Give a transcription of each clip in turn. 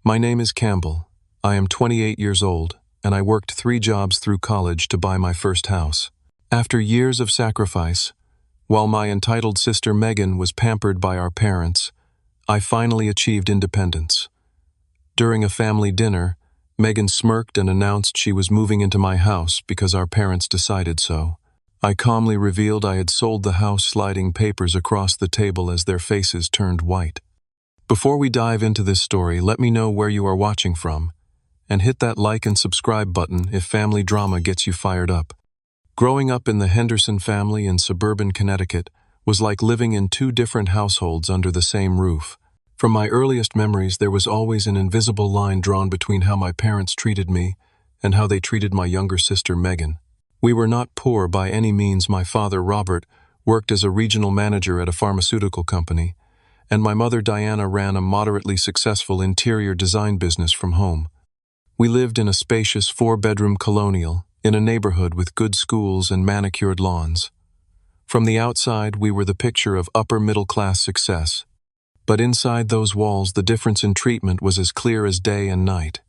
My name is Campbell. I am 28 years old, and I worked 3 jobs through college to buy my first house. After years of sacrifice, while my entitled sister Megan was pampered by our parents, I finally achieved independence. During a family dinner, Megan smirked and announced she was moving into my house because our parents decided so. I calmly revealed I had sold the house, sliding papers across the table as their faces turned white. Before we dive into this story, let me know where you are watching from, and hit that like and subscribe button if family drama gets you fired up. Growing up in the Henderson family in suburban Connecticut was like living in 2 different households under the same roof. From my earliest memories, there was always an invisible line drawn between how my parents treated me and how they treated my younger sister Megan. We were not poor by any means. My father, Robert, worked as a regional manager at a pharmaceutical company, and my mother, Diana, ran a moderately successful interior design business from home. We lived in a spacious 4-bedroom colonial in a neighborhood with good schools and manicured lawns. From the outside, we were the picture of upper-middle-class success. But inside those walls, the difference in treatment was as clear as day and night.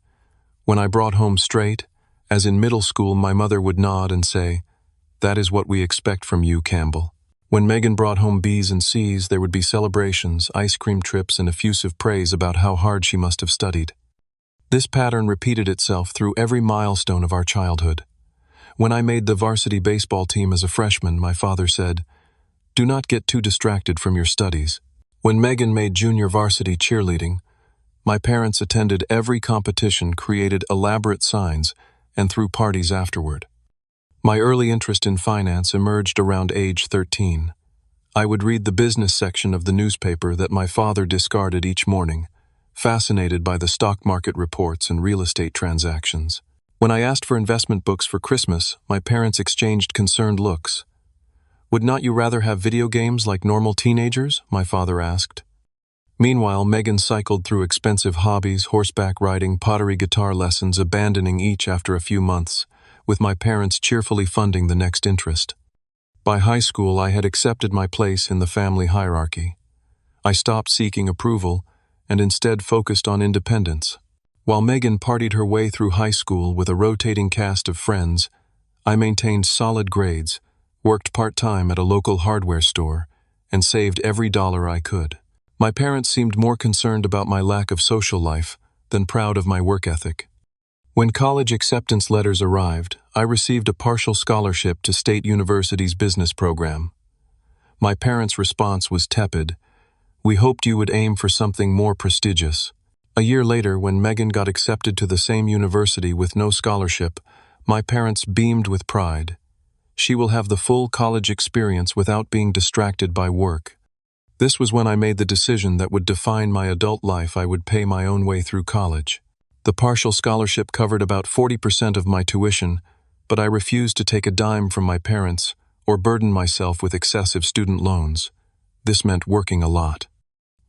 When I brought home straight, as in middle school, my mother would nod and say, "That is what we expect from you, Campbell." When Megan brought home B's and C's, there would be celebrations, ice cream trips, and effusive praise about how hard she must have studied. This pattern repeated itself through every milestone of our childhood. When I made the varsity baseball team as a freshman, my father said, "Do not get too distracted from your studies." When Megan made junior varsity cheerleading, my parents attended every competition, created elaborate signs, and threw parties afterward. My early interest in finance emerged around age 13. I would read the business section of the newspaper that my father discarded each morning, fascinated by the stock market reports and real estate transactions. When I asked for investment books for Christmas, my parents exchanged concerned looks. "Would not you rather have video games like normal teenagers?" my father asked. Meanwhile, Megan cycled through expensive hobbies, horseback riding, pottery, guitar lessons, abandoning each after a few months, with my parents cheerfully funding the next interest. By high school, I had accepted my place in the family hierarchy. I stopped seeking approval and instead focused on independence. While Megan partied her way through high school with a rotating cast of friends, I maintained solid grades, worked part-time at a local hardware store, and saved every dollar I could. My parents seemed more concerned about my lack of social life than proud of my work ethic. When college acceptance letters arrived, I received a partial scholarship to State University's business program. My parents' response was tepid. "We hoped you would aim for something more prestigious." A year later, when Megan got accepted to the same university with no scholarship, my parents beamed with pride. "She will have the full college experience without being distracted by work." This was when I made the decision that would define my adult life. I would pay my own way through college. The partial scholarship covered about 40% of my tuition, but I refused to take a dime from my parents or burden myself with excessive student loans. This meant working a lot.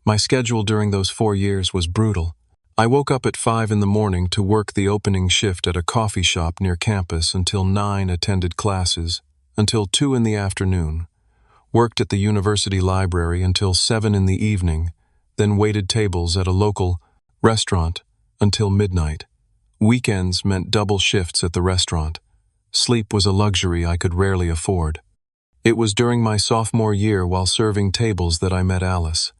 My schedule during those 4 years was brutal. I woke up at 5 in the morning to work the opening shift at a coffee shop near campus until 9, attended classes until 2 in the afternoon, worked at the university library until 7 in the evening, then waited tables at a local restaurant until midnight. Weekends meant double shifts at the restaurant. Sleep was a luxury I could rarely afford. It was during my sophomore year, while serving tables, that I met Alice.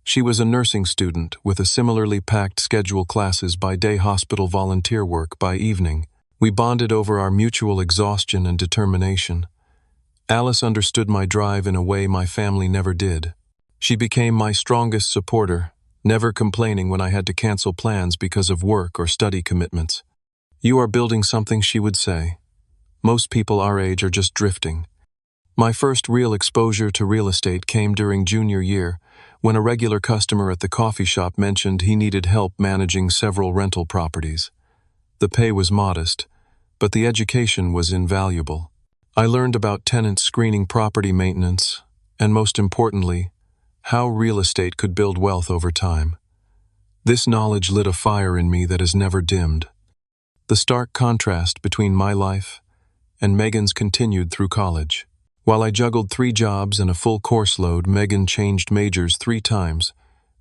She was a nursing student with a similarly packed schedule, classes by day, hospital volunteer work by evening. We bonded over our mutual exhaustion and determination. Alice understood my drive in a way my family never did. She became my strongest supporter, never complaining when I had to cancel plans because of work or study commitments. "You are building something," she would say. "Most people our age are just drifting." My first real exposure to real estate came during junior year, when a regular customer at the coffee shop mentioned he needed help managing several rental properties. The pay was modest, but the education was invaluable. I learned about tenant screening, property maintenance, and most importantly, how real estate could build wealth over time. This knowledge lit a fire in me that has never dimmed. The stark contrast between my life and Megan's continued through college. While I juggled 3 jobs and a full course load, Megan changed majors 3 times,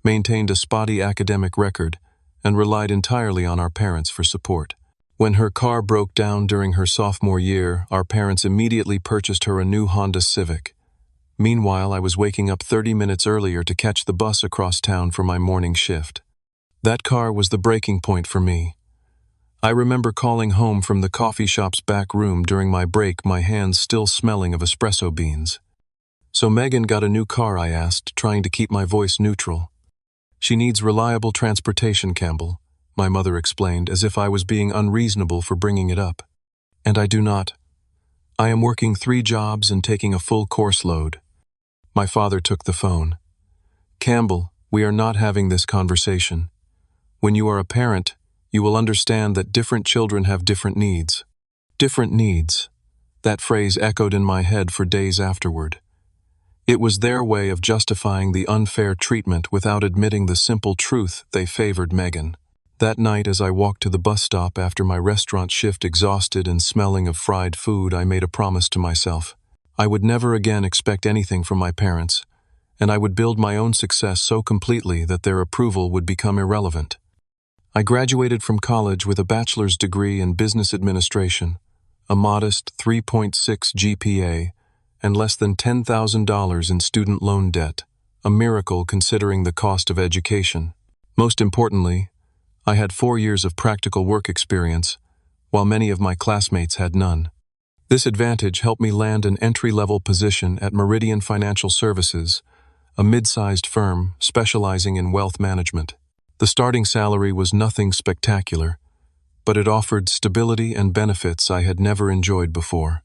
maintained a spotty academic record, and relied entirely on our parents for support. When her car broke down during her sophomore year, our parents immediately purchased her a new Honda Civic. Meanwhile, I was waking up 30 minutes earlier to catch the bus across town for my morning shift. That car was the breaking point for me. I remember calling home from the coffee shop's back room during my break, my hands still smelling of espresso beans. "So Megan got a new car?" I asked, trying to keep my voice neutral. "She needs reliable transportation, Campbell," my mother explained, as if I was being unreasonable for bringing it up. "And I do not. I am working 3 jobs and taking a full course load." My father took the phone. "Campbell, we are not having this conversation. When you are a parent, you will understand that different children have different needs." Different needs. That phrase echoed in my head for days afterward. It was their way of justifying the unfair treatment without admitting the simple truth they favored Megan. That night, as I walked to the bus stop after my restaurant shift, exhausted and smelling of fried food, I made a promise to myself. I would never again expect anything from my parents, and I would build my own success so completely that their approval would become irrelevant. I graduated from college with a bachelor's degree in business administration, a modest 3.6 GPA, and less than $10,000 in student loan debt, a miracle considering the cost of education. Most importantly, I had 4 years of practical work experience, while many of my classmates had none. This advantage helped me land an entry-level position at Meridian Financial Services, a mid-sized firm specializing in wealth management. The starting salary was nothing spectacular, but it offered stability and benefits I had never enjoyed before.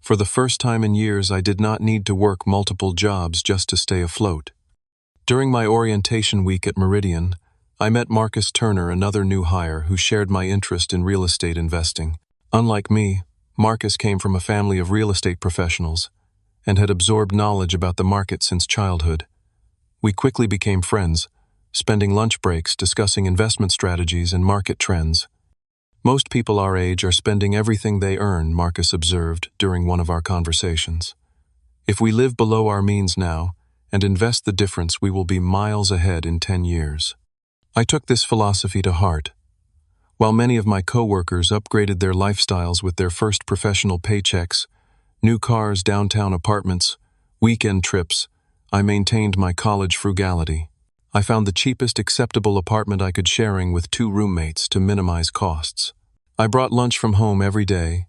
For the first time in years, I did not need to work multiple jobs just to stay afloat. During my orientation week at Meridian, I met Marcus Turner, another new hire who shared my interest in real estate investing. Unlike me, Marcus came from a family of real estate professionals and had absorbed knowledge about the market since childhood. We quickly became friends, spending lunch breaks discussing investment strategies and market trends. "Most people our age are spending everything they earn," Marcus observed during one of our conversations. "If we live below our means now and invest the difference, we will be miles ahead in 10 years. I took this philosophy to heart. While many of my coworkers upgraded their lifestyles with their first professional paychecks, new cars, downtown apartments, weekend trips, I maintained my college frugality. I found the cheapest acceptable apartment I could, sharing with 2 roommates to minimize costs. I brought lunch from home every day,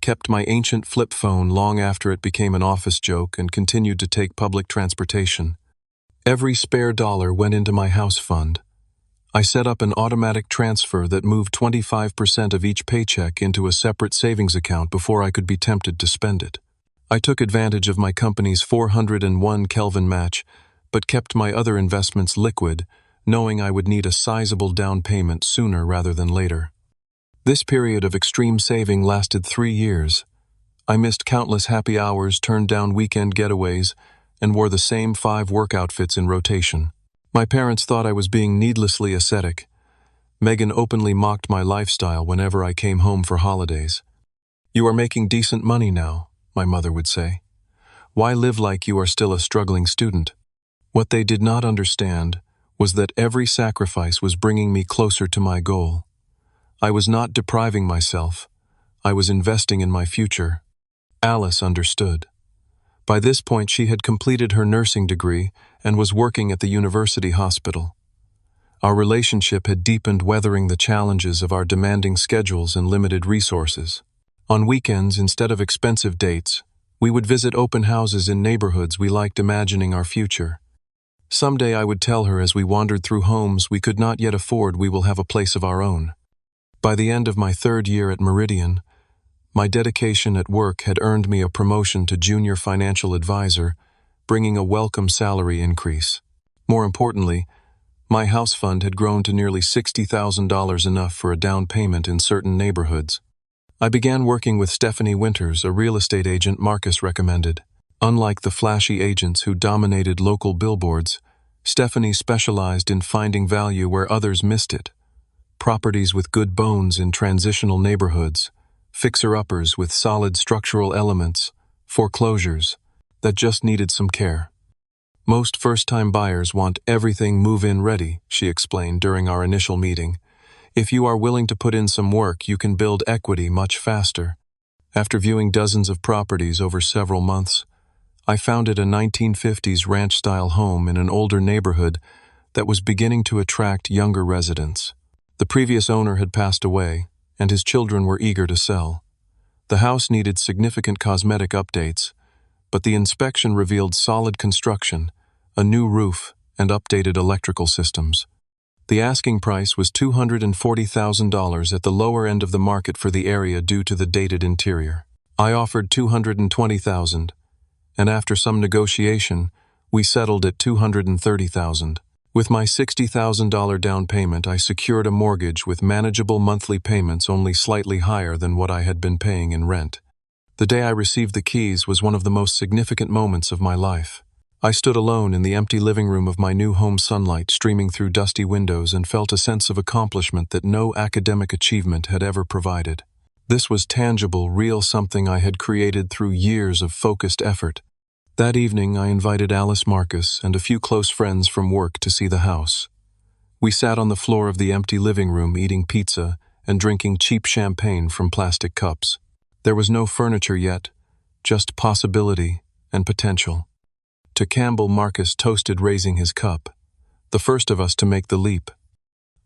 kept my ancient flip phone long after it became an office joke, and continued to take public transportation. Every spare dollar went into my house fund. I set up an automatic transfer that moved 25% of each paycheck into a separate savings account before I could be tempted to spend it. I took advantage of my company's 401 Kelvin match, but kept my other investments liquid, knowing I would need a sizable down payment sooner rather than later. This period of extreme saving lasted 3 years. I missed countless happy hours, turned down weekend getaways, and wore the same 5 work outfits in rotation. My parents thought I was being needlessly ascetic. Megan openly mocked my lifestyle whenever I came home for holidays. "You are making decent money now," my mother would say. "Why live like you are still a struggling student?" What they did not understand was that every sacrifice was bringing me closer to my goal. I was not depriving myself. I was investing in my future. Alice understood. By this point, she had completed her nursing degree and was working at the university hospital. Our relationship had deepened, weathering the challenges of our demanding schedules and limited resources. On weekends, instead of expensive dates, we would visit open houses in neighborhoods we liked, imagining our future. Someday, I would tell her as we wandered through homes we could not yet afford, we will have a place of our own. By the end of my 3rd year at Meridian, my dedication at work had earned me a promotion to junior financial advisor, bringing a welcome salary increase. More importantly, my house fund had grown to nearly $60,000, enough for a down payment in certain neighborhoods. I began working with Stephanie Winters, a real estate agent Marcus recommended. Unlike the flashy agents who dominated local billboards, Stephanie specialized in finding value where others missed it. Properties with good bones in transitional neighborhoods, fixer-uppers with solid structural elements, foreclosures that just needed some care. Most first-time buyers want everything move-in ready, she explained during our initial meeting. If you are willing to put in some work, you can build equity much faster. After viewing dozens of properties over several months, I founded a 1950s ranch-style home in an older neighborhood that was beginning to attract younger residents. The previous owner had passed away, and his children were eager to sell. The house needed significant cosmetic updates, but the inspection revealed solid construction, a new roof, and updated electrical systems. The asking price was $240,000 at the lower end of the market for the area due to the dated interior. I offered $220,000, and after some negotiation, we settled at $230,000. With my $60,000 down payment, I secured a mortgage with manageable monthly payments only slightly higher than what I had been paying in rent. The day I received the keys was one of the most significant moments of my life. I stood alone in the empty living room of my new home, sunlight streaming through dusty windows, and felt a sense of accomplishment that no academic achievement had ever provided. This was tangible, real, something I had created through years of focused effort. That evening, I invited Alice, Marcus, and a few close friends from work to see the house. We sat on the floor of the empty living room eating pizza and drinking cheap champagne from plastic cups. There was no furniture yet, just possibility and potential. To Campbell, Marcus toasted, raising his cup, the first of us to make the leap.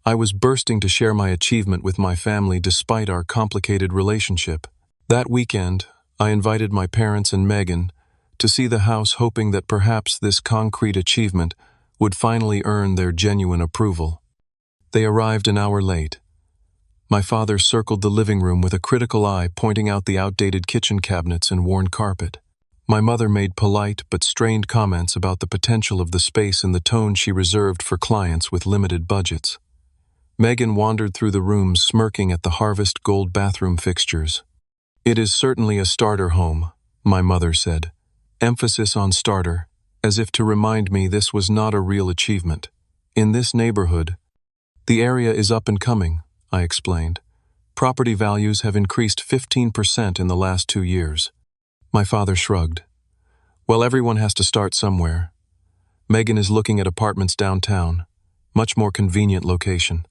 I was bursting to share my achievement with my family despite our complicated relationship. That weekend, I invited my parents and Megan to see the house, hoping that perhaps this concrete achievement would finally earn their genuine approval. They arrived an hour late. My father circled the living room with a critical eye, pointing out the outdated kitchen cabinets and worn carpet. My mother made polite but strained comments about the potential of the space and the tone she reserved for clients with limited budgets. Megan wandered through the rooms, smirking at the harvest gold bathroom fixtures. "It is certainly a starter home," my mother said. Emphasis on starter, as if to remind me this was not a real achievement. "In this neighborhood, the area is up and coming," I explained. "Property values have increased 15% in the last 2 years. My father shrugged. "Well, everyone has to start somewhere. Megan is looking at apartments downtown, much more convenient location."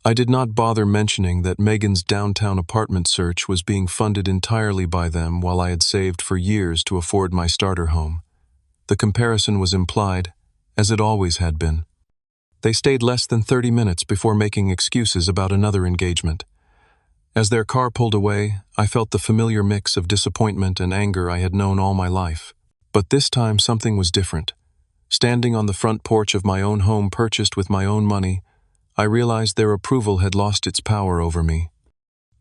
I did not bother mentioning that Megan's downtown apartment search was being funded entirely by them while I had saved for years to afford my starter home. The comparison was implied, as it always had been. They stayed less than 30 minutes before making excuses about another engagement. As their car pulled away, I felt the familiar mix of disappointment and anger I had known all my life. But this time something was different. Standing on the front porch of my own home purchased with my own money, I realized their approval had lost its power over me.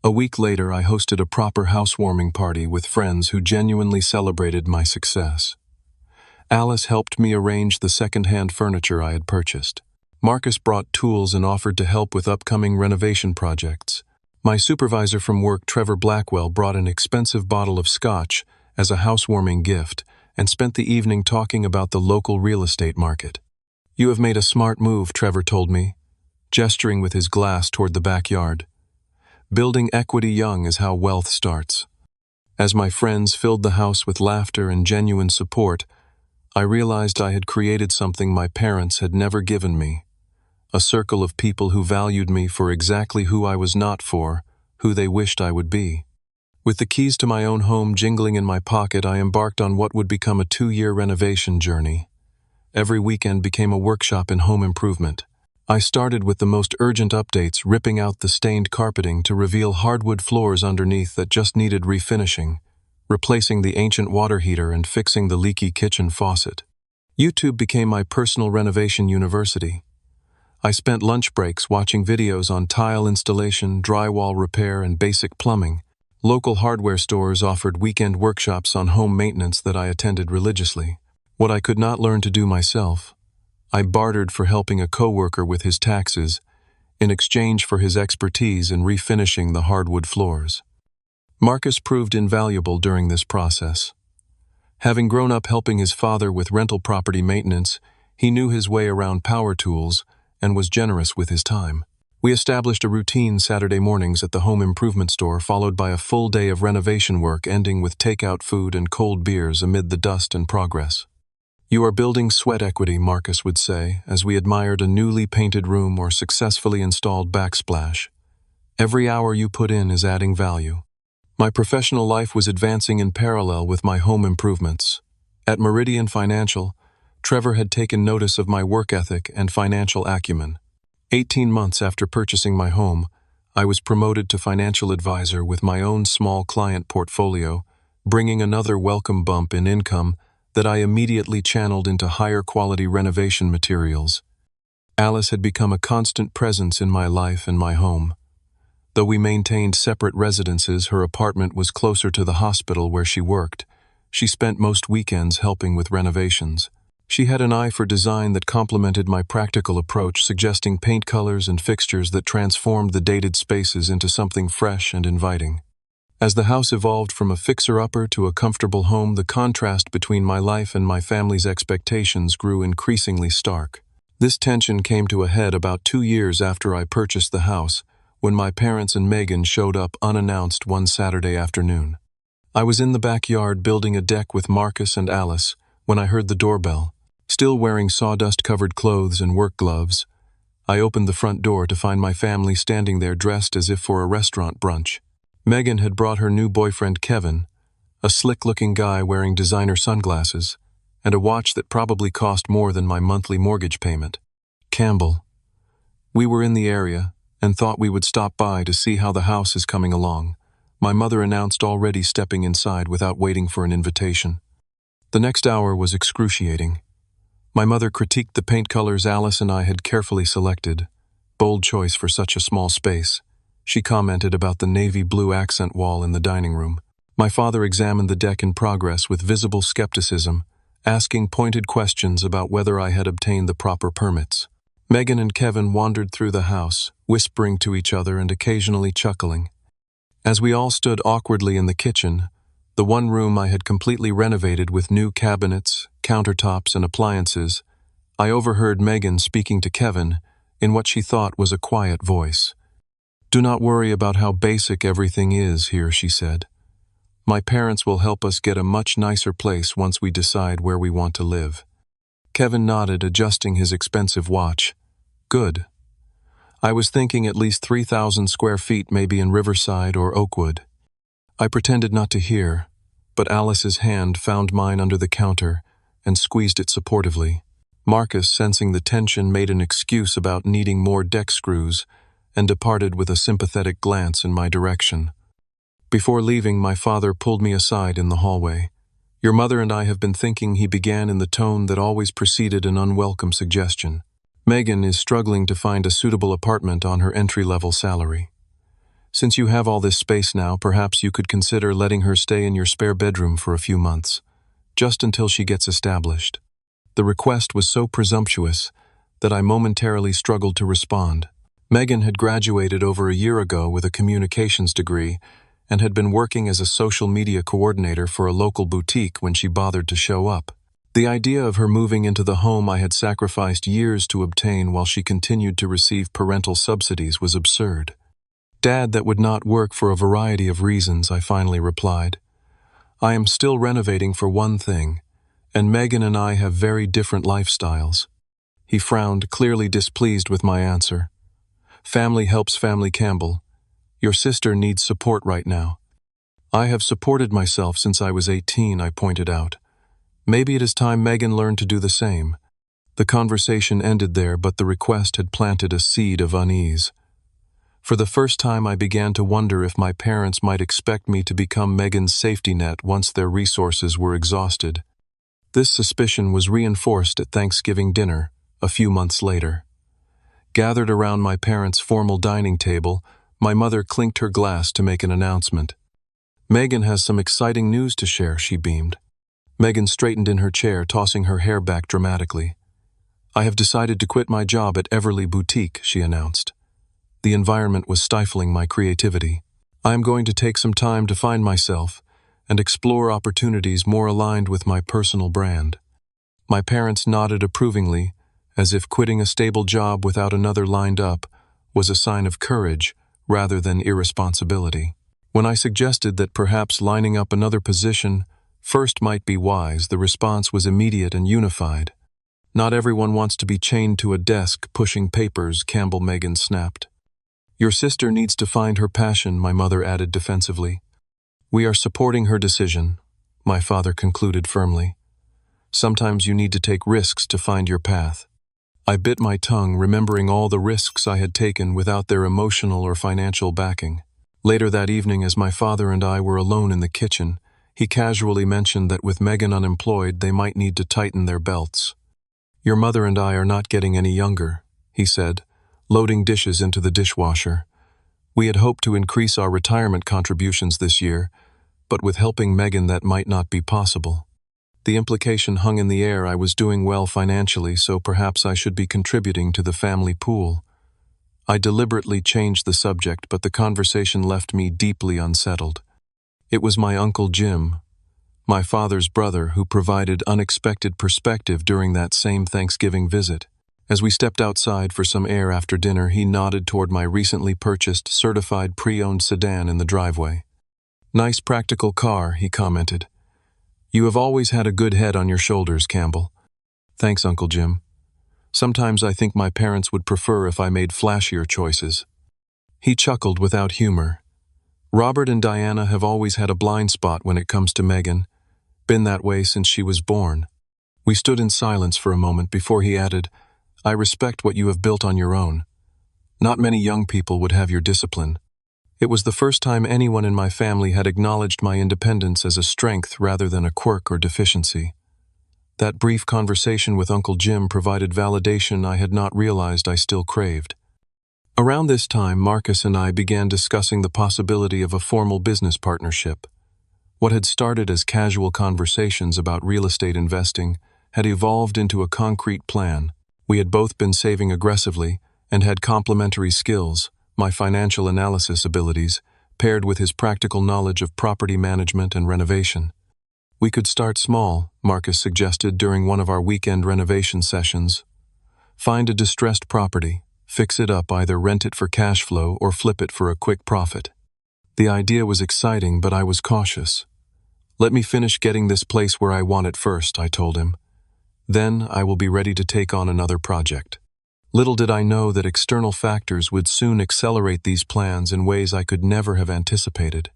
A week later, I hosted a proper housewarming party with friends who genuinely celebrated my success. Alice helped me arrange the second-hand furniture I had purchased. Marcus brought tools and offered to help with upcoming renovation projects. My supervisor from work, Trevor Blackwell, brought an expensive bottle of scotch as a housewarming gift and spent the evening talking about the local real estate market. "You have made a smart move," Trevor told me, gesturing with his glass toward the backyard. "Building equity young is how wealth starts." As my friends filled the house with laughter and genuine support, I realized I had created something my parents had never given me. A circle of people who valued me for exactly who I was not for, who they wished I would be. With the keys to my own home jingling in my pocket, I embarked on what would become a 2-year renovation journey. Every weekend became a workshop in home improvement. I started with the most urgent updates, ripping out the stained carpeting to reveal hardwood floors underneath that just needed refinishing, replacing the ancient water heater and fixing the leaky kitchen faucet. YouTube became my personal renovation university. I spent lunch breaks watching videos on tile installation, drywall repair, and basic plumbing. Local hardware stores offered weekend workshops on home maintenance that I attended religiously. What I could not learn to do myself, I bartered for helping a coworker with his taxes in exchange for his expertise in refinishing the hardwood floors. Marcus proved invaluable during this process. Having grown up helping his father with rental property maintenance, he knew his way around power tools and was generous with his time. We established a routine Saturday mornings at the home improvement store, followed by a full day of renovation work, ending with takeout food and cold beers amid the dust and progress. "You are building sweat equity," Marcus would say, as we admired a newly painted room or successfully installed backsplash. "Every hour you put in is adding value." My professional life was advancing in parallel with my home improvements. At Meridian Financial, Trevor had taken notice of my work ethic and financial acumen. 18 months after purchasing my home, I was promoted to financial advisor with my own small client portfolio, bringing another welcome bump in income that I immediately channeled into higher quality renovation materials. Alice had become a constant presence in my life and my home. Though we maintained separate residences, her apartment was closer to the hospital where she worked. She spent most weekends helping with renovations. She had an eye for design that complemented my practical approach, suggesting paint colors and fixtures that transformed the dated spaces into something fresh and inviting. As the house evolved from a fixer-upper to a comfortable home, the contrast between my life and my family's expectations grew increasingly stark. This tension came to a head about 2 years after I purchased the house, when my parents and Megan showed up unannounced one Saturday afternoon. I was in the backyard building a deck with Marcus and Alice when I heard the doorbell. Still wearing sawdust-covered clothes and work gloves, I opened the front door to find my family standing there dressed as if for a restaurant brunch. Megan had brought her new boyfriend Kevin, a slick-looking guy wearing designer sunglasses, and a watch that probably cost more than my monthly mortgage payment. Campbell. We were in the area and thought we would stop by to see how the house is coming along, my mother announced, already stepping inside without waiting for an invitation. The next hour was excruciating. My mother critiqued the paint colors Alice and I had carefully selected. Bold choice for such a small space. She commented about the navy blue accent wall in the dining room. My father examined the deck in progress with visible skepticism, asking pointed questions about whether I had obtained the proper permits. Megan and Kevin wandered through the house, whispering to each other and occasionally chuckling. As we all stood awkwardly in the kitchen, the one room I had completely renovated with new cabinets, countertops, and appliances, I overheard Megan speaking to Kevin in what she thought was a quiet voice. "Do not worry about how basic everything is here," she said. "My parents will help us get a much nicer place once we decide where we want to live." Kevin nodded, adjusting his expensive watch. "Good. I was thinking at least 3,000 square feet, maybe in Riverside or Oakwood." I pretended not to hear, but Alice's hand found mine under the counter and squeezed it supportively. Marcus, sensing the tension, made an excuse about needing more deck screws and departed with a sympathetic glance in my direction. Before leaving, my father pulled me aside in the hallway. "Your mother and I have been thinking," he began in the tone that always preceded an unwelcome suggestion. "Megan is struggling to find a suitable apartment on her entry-level salary. Since you have all this space now, perhaps you could consider letting her stay in your spare bedroom for a few months, just until she gets established." The request was so presumptuous that I momentarily struggled to respond. Megan had graduated over a year ago with a communications degree and had been working as a social media coordinator for a local boutique when she bothered to show up. The idea of her moving into the home I had sacrificed years to obtain while she continued to receive parental subsidies was absurd. "Dad, that would not work for a variety of reasons," I finally replied. "I am still renovating for one thing, and Megan and I have very different lifestyles." He frowned, clearly displeased with my answer. "Family helps family, Campbell. Your sister needs support right now." "I have supported myself since I was 18, I pointed out. "Maybe it is time Megan learned to do the same." The conversation ended there, but the request had planted a seed of unease. For the first time, I began to wonder if my parents might expect me to become Megan's safety net once their resources were exhausted. This suspicion was reinforced at Thanksgiving dinner, a few months later. Gathered around my parents' formal dining table, my mother clinked her glass to make an announcement. "Megan has some exciting news to share," she beamed. Megan straightened in her chair, tossing her hair back dramatically. "I have decided to quit my job at Everly Boutique," she announced. The environment was stifling my creativity. "I am going to take some time to find myself and explore opportunities more aligned with my personal brand." My parents nodded approvingly, as if quitting a stable job without another lined up was a sign of courage rather than irresponsibility. When I suggested that perhaps lining up another position First might be wise, the response was immediate and unified. Not everyone wants to be chained to a desk pushing papers, Campbell Megan snapped. Your sister needs to find her passion, my mother added defensively. We are supporting her decision, my father concluded firmly. Sometimes you need to take risks to find your path. I bit my tongue, remembering all the risks I had taken without their emotional or financial backing. Later that evening, as my father and I were alone in the kitchen, he casually mentioned that with Megan unemployed, they might need to tighten their belts. Your mother and I are not getting any younger, he said, loading dishes into the dishwasher. We had hoped to increase our retirement contributions this year, but with helping Megan that might not be possible. The implication hung in the air. I was doing well financially, so perhaps I should be contributing to the family pool. I deliberately changed the subject, but the conversation left me deeply unsettled. It was my Uncle Jim, my father's brother, who provided unexpected perspective during that same Thanksgiving visit. As we stepped outside for some air after dinner, he nodded toward my recently purchased certified pre-owned sedan in the driveway. Nice practical car, he commented. You have always had a good head on your shoulders, Campbell. Thanks, Uncle Jim. Sometimes I think my parents would prefer if I made flashier choices. He chuckled without humor. Robert and Diana have always had a blind spot when it comes to Megan. Been that way since she was born. We stood in silence for a moment before he added, I respect what you have built on your own. Not many young people would have your discipline. It was the first time anyone in my family had acknowledged my independence as a strength rather than a quirk or deficiency. That brief conversation with Uncle Jim provided validation I had not realized I still craved. Around this time, Marcus and I began discussing the possibility of a formal business partnership. What had started as casual conversations about real estate investing had evolved into a concrete plan. We had both been saving aggressively and had complementary skills, my financial analysis abilities, paired with his practical knowledge of property management and renovation. We could start small, Marcus suggested during one of our weekend renovation sessions. Find a distressed property, fix it up, either rent it for cash flow or flip it for a quick profit. The idea was exciting, but I was cautious. Let me finish getting this place where I want it first, I told him. Then I will be ready to take on another project. Little did I know that external factors would soon accelerate these plans in ways I could never have anticipated.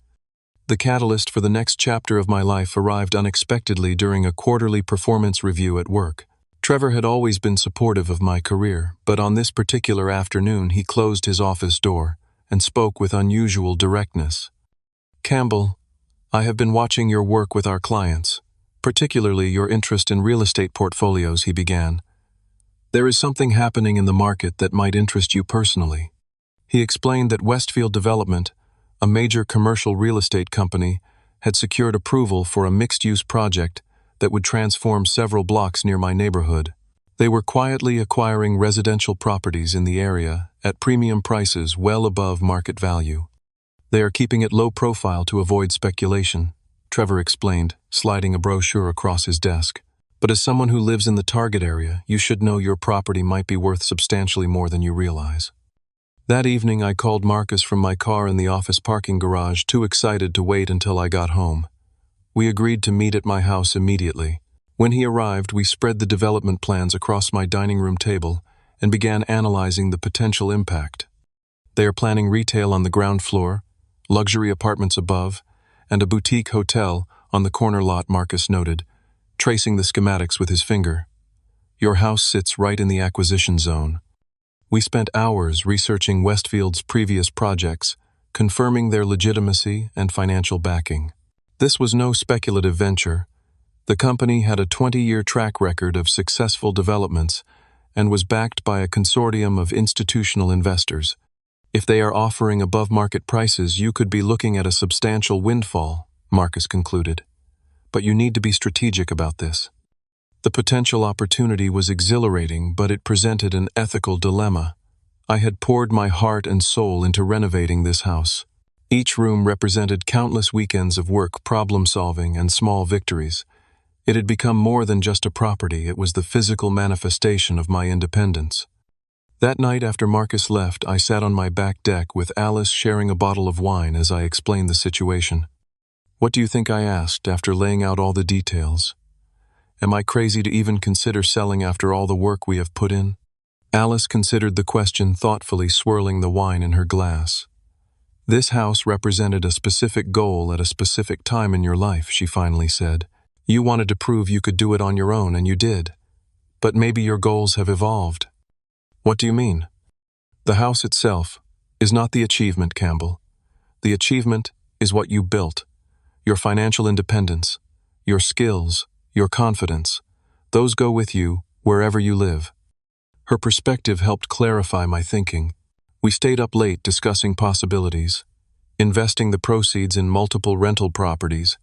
The catalyst for the next chapter of my life arrived unexpectedly during a quarterly performance review at work. Trevor had always been supportive of my career, but on this particular afternoon he closed his office door and spoke with unusual directness. Campbell, I have been watching your work with our clients, particularly your interest in real estate portfolios, he began. There is something happening in the market that might interest you personally. He explained that Westfield Development, a major commercial real estate company, had secured approval for a mixed-use project that would transform several blocks near my neighborhood. They were quietly acquiring residential properties in the area at premium prices well above market value. They are keeping it low profile to avoid speculation, Trevor explained, sliding a brochure across his desk. But as someone who lives in the target area, you should know your property might be worth substantially more than you realize. That evening, I called Marcus from my car in the office parking garage, too excited to wait until I got home. We agreed to meet at my house immediately. When he arrived, we spread the development plans across my dining room table and began analyzing the potential impact. They are planning retail on the ground floor, luxury apartments above, and a boutique hotel on the corner lot, Marcus noted, tracing the schematics with his finger. Your house sits right in the acquisition zone. We spent hours researching Westfield's previous projects, confirming their legitimacy and financial backing. This was no speculative venture. The company had a 20-year track record of successful developments and was backed by a consortium of institutional investors. If they are offering above-market prices, you could be looking at a substantial windfall, Marcus concluded. But you need to be strategic about this. The potential opportunity was exhilarating, but it presented an ethical dilemma. I had poured my heart and soul into renovating this house. Each room represented countless weekends of work, problem-solving, and small victories. It had become more than just a property. It was the physical manifestation of my independence. That night after Marcus left, I sat on my back deck with Alice sharing a bottle of wine as I explained the situation. What do you think I asked after laying out all the details? Am I crazy to even consider selling after all the work we have put in? Alice considered the question thoughtfully, swirling the wine in her glass. This house represented a specific goal at a specific time in your life, she finally said. You wanted to prove you could do it on your own, and you did. But maybe your goals have evolved. What do you mean? The house itself is not the achievement, Campbell. The achievement is what you built. Your financial independence, your skills, your confidence. Those go with you wherever you live. Her perspective helped clarify my thinking. We stayed up late discussing possibilities, investing the proceeds in multiple rental properties,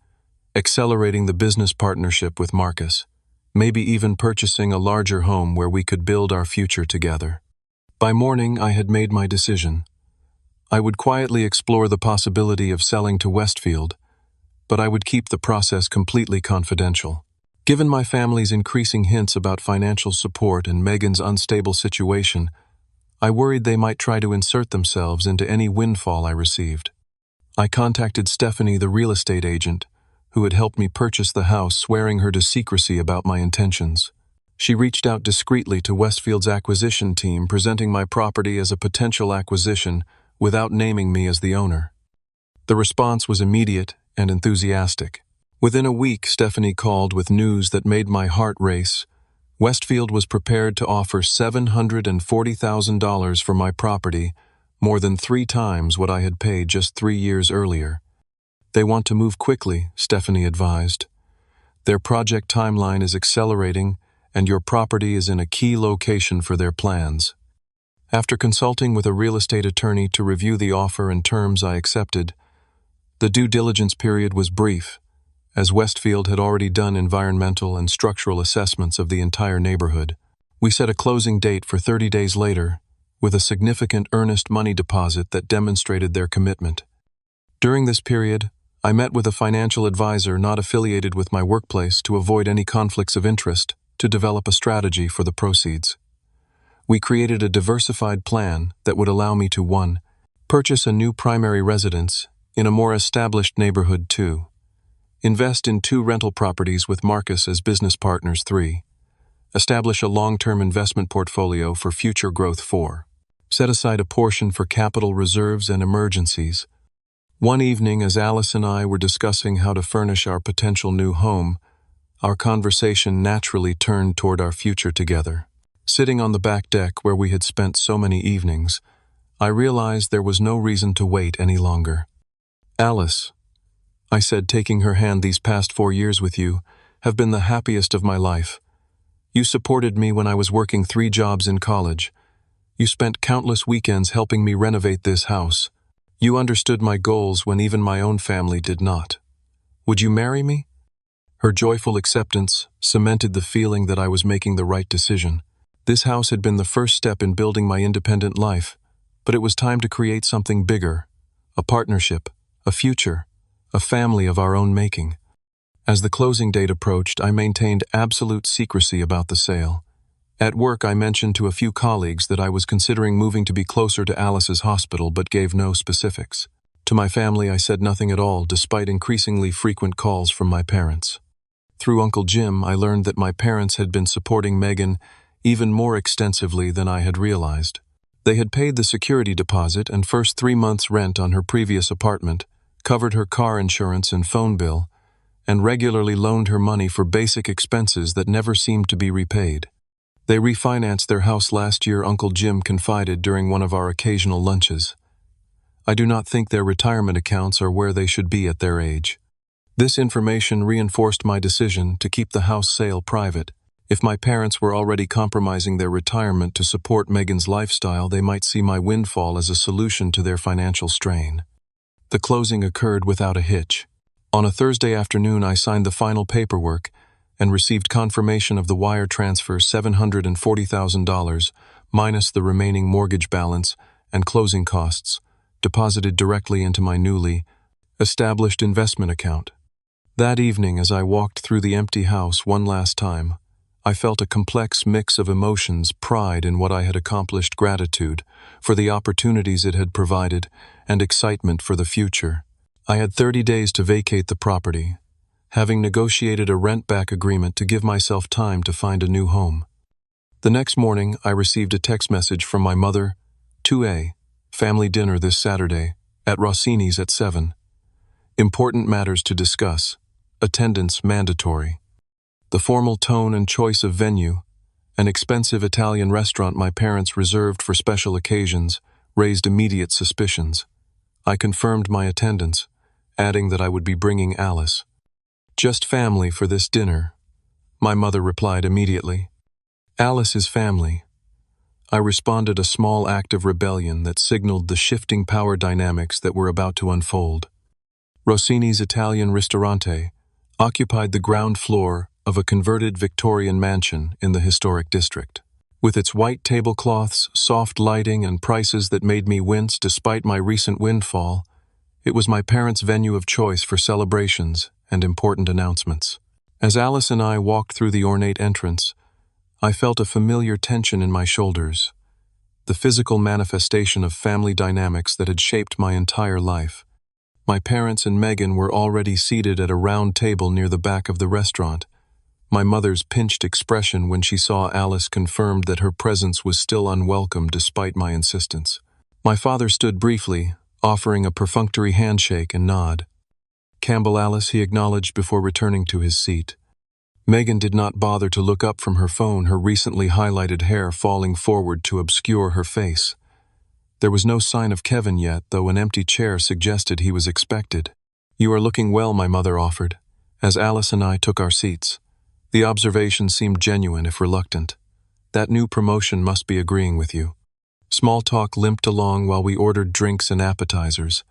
accelerating the business partnership with Marcus, maybe even purchasing a larger home where we could build our future together. By morning, I had made my decision. I would quietly explore the possibility of selling to Westfield, but I would keep the process completely confidential. Given my family's increasing hints about financial support and Megan's unstable situation, I worried they might try to insert themselves into any windfall I received. I contacted Stephanie, the real estate agent, who had helped me purchase the house, swearing her to secrecy about my intentions. She reached out discreetly to Westfield's acquisition team, presenting my property as a potential acquisition without naming me as the owner. The response was immediate and enthusiastic. Within a week, Stephanie called with news that made my heart race. Westfield was prepared to offer $740,000 for my property, more than 3 times what I had paid just 3 years earlier. They want to move quickly, Stephanie advised. Their project timeline is accelerating, and your property is in a key location for their plans. After consulting with a real estate attorney to review the offer and terms, I accepted. The due diligence period was brief, as Westfield had already done environmental and structural assessments of the entire neighborhood. We set a closing date for 30 days later, with a significant earnest money deposit that demonstrated their commitment. During this period, I met with a financial advisor not affiliated with my workplace to avoid any conflicts of interest, to develop a strategy for the proceeds. We created a diversified plan that would allow me to 1. Purchase a new primary residence in a more established neighborhood. 2. Invest in 2 rental properties with Marcus as business partners. 3. Establish a long-term investment portfolio for future growth. 4. Set aside a portion for capital reserves and emergencies. One evening, as Alice and I were discussing how to furnish our potential new home, our conversation naturally turned toward our future together. Sitting on the back deck where we had spent so many evenings, I realized there was no reason to wait any longer. Alice, I said, taking her hand, these past 4 years with you have been the happiest of my life. You supported me when I was working 3 jobs in college. You spent countless weekends helping me renovate this house. You understood my goals when even my own family did not. Would you marry me? Her joyful acceptance cemented the feeling that I was making the right decision. This house had been the first step in building my independent life, but it was time to create something bigger, a partnership, a future, a family of our own making. As the closing date approached, I maintained absolute secrecy about the sale. At work, I mentioned to a few colleagues that I was considering moving to be closer to Alice's hospital, but gave no specifics. To my family, I said nothing at all, despite increasingly frequent calls from my parents. Through Uncle Jim, I learned that my parents had been supporting Megan even more extensively than I had realized. They had paid the security deposit and first 3 months' rent on her previous apartment, covered her car insurance and phone bill, and regularly loaned her money for basic expenses that never seemed to be repaid. They refinanced their house last year, Uncle Jim confided during one of our occasional lunches. I do not think their retirement accounts are where they should be at their age. This information reinforced my decision to keep the house sale private. If my parents were already compromising their retirement to support Megan's lifestyle, they might see my windfall as a solution to their financial strain. The closing occurred without a hitch. On a Thursday afternoon, I signed the final paperwork and received confirmation of the wire transfer, $740,000, minus the remaining mortgage balance and closing costs, deposited directly into my newly established investment account. That evening, as I walked through the empty house one last time, I felt a complex mix of emotions: pride in what I had accomplished, gratitude for the opportunities it had provided, and excitement for the future. I had 30 days to vacate the property, having negotiated a rent-back agreement to give myself time to find a new home. The next morning, I received a text message from my mother, 2A, family dinner this Saturday, at Rossini's at 7. Important matters to discuss, attendance mandatory. The formal tone and choice of venue, an expensive Italian restaurant my parents reserved for special occasions, raised immediate suspicions. I confirmed my attendance, adding that I would be bringing Alice. Just family for this dinner, my mother replied immediately. Alice is family. I responded, a small act of rebellion that signaled the shifting power dynamics that were about to unfold. Rossini's Italian Ristorante occupied the ground floor of a converted Victorian mansion in the historic district. With its white tablecloths, soft lighting, and prices that made me wince despite my recent windfall, it was my parents' venue of choice for celebrations and important announcements. As Alice and I walked through the ornate entrance, I felt a familiar tension in my shoulders, the physical manifestation of family dynamics that had shaped my entire life. My parents and Megan were already seated at a round table near the back of the restaurant. My mother's pinched expression when she saw Alice confirmed that her presence was still unwelcome despite my insistence. My father stood briefly, offering a perfunctory handshake and nod. Campbell, Alice, he acknowledged before returning to his seat. Megan did not bother to look up from her phone, her recently highlighted hair falling forward to obscure her face. There was no sign of Kevin yet, though an empty chair suggested he was expected. "You are looking well," my mother offered, as Alice and I took our seats. The observation seemed genuine, if reluctant. "That new promotion must be agreeing with you." Small talk limped along while we ordered drinks and appetizers.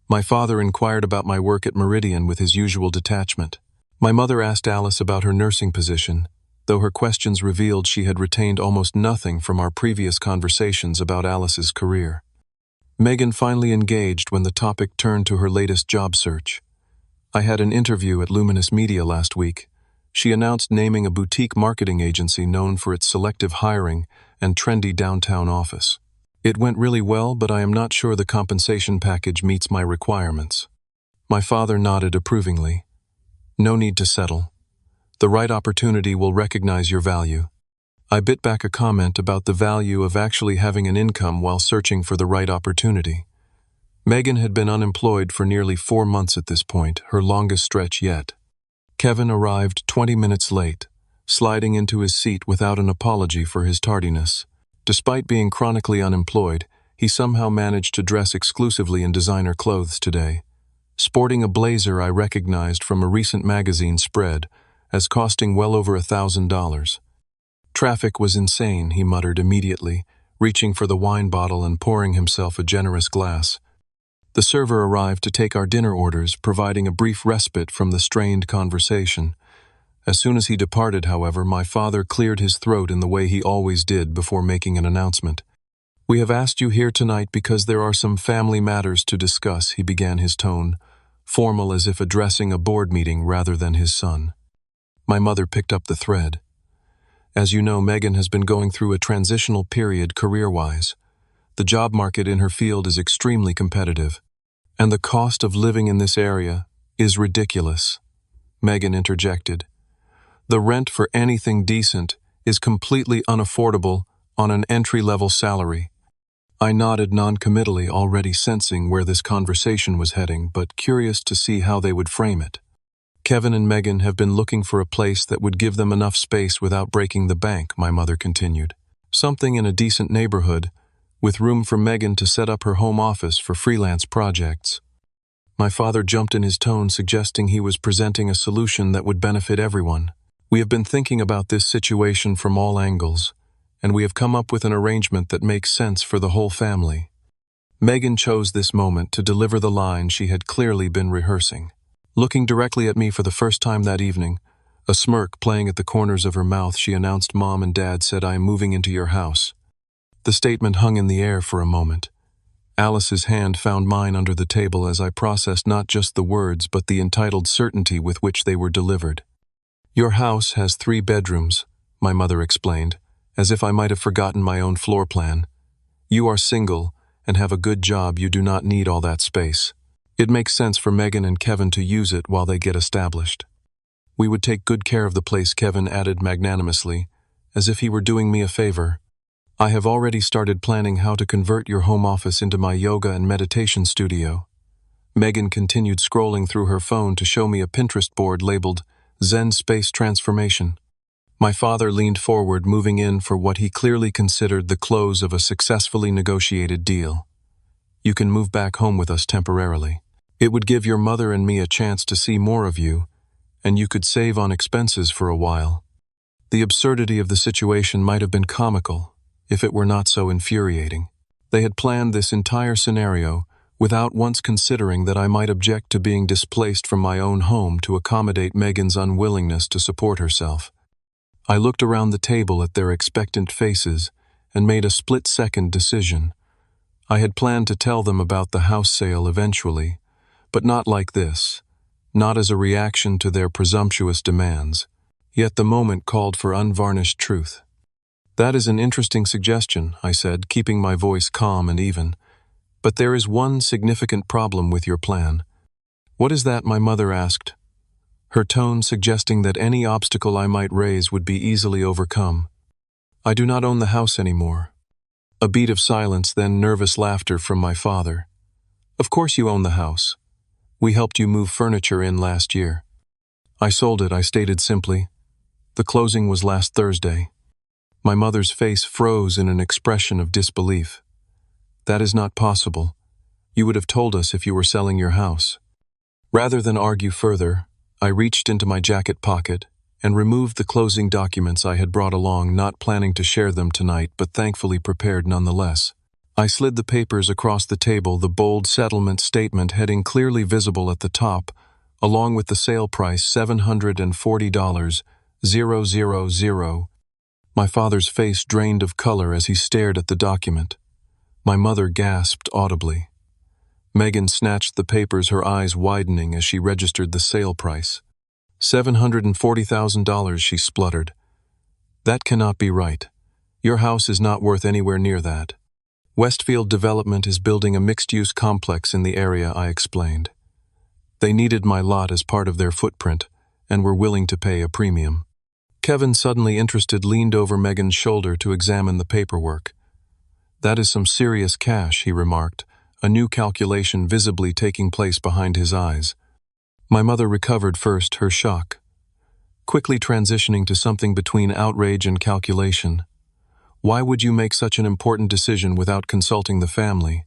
My father inquired about my work at Meridian with his usual detachment. My mother asked Alice about her nursing position, though her questions revealed she had retained almost nothing from our previous conversations about Alice's career. Megan finally engaged when the topic turned to her latest job search. "I had an interview at Luminous Media last week," she announced, naming a boutique marketing agency known for its selective hiring and trendy downtown office. "It went really well, but I am not sure the compensation package meets my requirements." My father nodded approvingly. "No need to settle. The right opportunity will recognize your value." I bit back a comment about the value of actually having an income while searching for the right opportunity. Megan had been unemployed for nearly 4 months at this point, her longest stretch yet. Kevin arrived 20 minutes late, sliding into his seat without an apology for his tardiness. Despite being chronically unemployed, he somehow managed to dress exclusively in designer clothes today. Sporting a blazer I recognized from a recent magazine spread as costing well over $1,000. "Traffic was insane," he muttered immediately, reaching for the wine bottle and pouring himself a generous glass. The server arrived to take our dinner orders, providing a brief respite from the strained conversation. As soon as he departed, however, my father cleared his throat in the way he always did before making an announcement. "We have asked you here tonight because there are some family matters to discuss," he began, his tone formal as if addressing a board meeting rather than his son. My mother picked up the thread. "As you know, Megan has been going through a transitional period career-wise. The job market in her field is extremely competitive, and the cost of living in this area is ridiculous," Megan interjected. "The rent for anything decent is completely unaffordable on an entry-level salary." I nodded non-committally, already sensing where this conversation was heading, but curious to see how they would frame it. "Kevin and Megan have been looking for a place that would give them enough space without breaking the bank," my mother continued. "Something in a decent neighborhood, with room for Megan to set up her home office for freelance projects." My father jumped in his tone, suggesting he was presenting a solution that would benefit everyone. "We have been thinking about this situation from all angles, and we have come up with an arrangement that makes sense for the whole family." Megan chose this moment to deliver the line she had clearly been rehearsing. Looking directly at me for the first time that evening, a smirk playing at the corners of her mouth, she announced, "Mom and Dad said I am moving into your house." The statement hung in the air for a moment. Alice's hand found mine under the table as I processed not just the words but the entitled certainty with which they were delivered. "Your house has 3 bedrooms, my mother explained, as if I might have forgotten my own floor plan. "You are single and have a good job. You do not need all that space." It makes sense for Megan and Kevin to use it while they get established. We would take good care of the place, Kevin added magnanimously, as if he were doing me a favor. I have already started planning how to convert your home office into my yoga and meditation studio. Megan continued scrolling through her phone to show me a Pinterest board labeled Zen Space Transformation. My father leaned forward, moving in for what he clearly considered the close of a successfully negotiated deal. You can move back home with us temporarily. It would give your mother and me a chance to see more of you, and you could save on expenses for a while. The absurdity of the situation might have been comical, if it were not so infuriating. They had planned this entire scenario without once considering that I might object to being displaced from my own home to accommodate Megan's unwillingness to support herself. I looked around the table at their expectant faces and made a split-second decision. I had planned to tell them about the house sale eventually, but not like this, not as a reaction to their presumptuous demands. Yet the moment called for unvarnished truth. That is an interesting suggestion, I said, keeping my voice calm and even. But there is one significant problem with your plan. What is that? My mother asked, her tone suggesting that any obstacle I might raise would be easily overcome. I do not own the house anymore. A beat of silence, then nervous laughter from my father. Of course you own the house. We helped you move furniture in last year. I sold it, I stated simply. The closing was last Thursday. My mother's face froze in an expression of disbelief. That is not possible. You would have told us if you were selling your house. Rather than argue further, I reached into my jacket pocket and removed the closing documents I had brought along, not planning to share them tonight, but thankfully prepared nonetheless. I slid the papers across the table, the bold settlement statement heading clearly visible at the top, along with the sale price $740,000. My father's face drained of color as he stared at the document. My mother gasped audibly. Megan snatched the papers, her eyes widening as she registered the sale price. $740,000, she spluttered. That cannot be right. Your house is not worth anywhere near that. Westfield Development is building a mixed-use complex in the area, I explained. They needed my lot as part of their footprint and were willing to pay a premium. Kevin, suddenly interested, leaned over Megan's shoulder to examine the paperwork. That is some serious cash, he remarked, a new calculation visibly taking place behind his eyes. My mother recovered first, her shock, quickly transitioning to something between outrage and calculation. Why would you make such an important decision without consulting the family?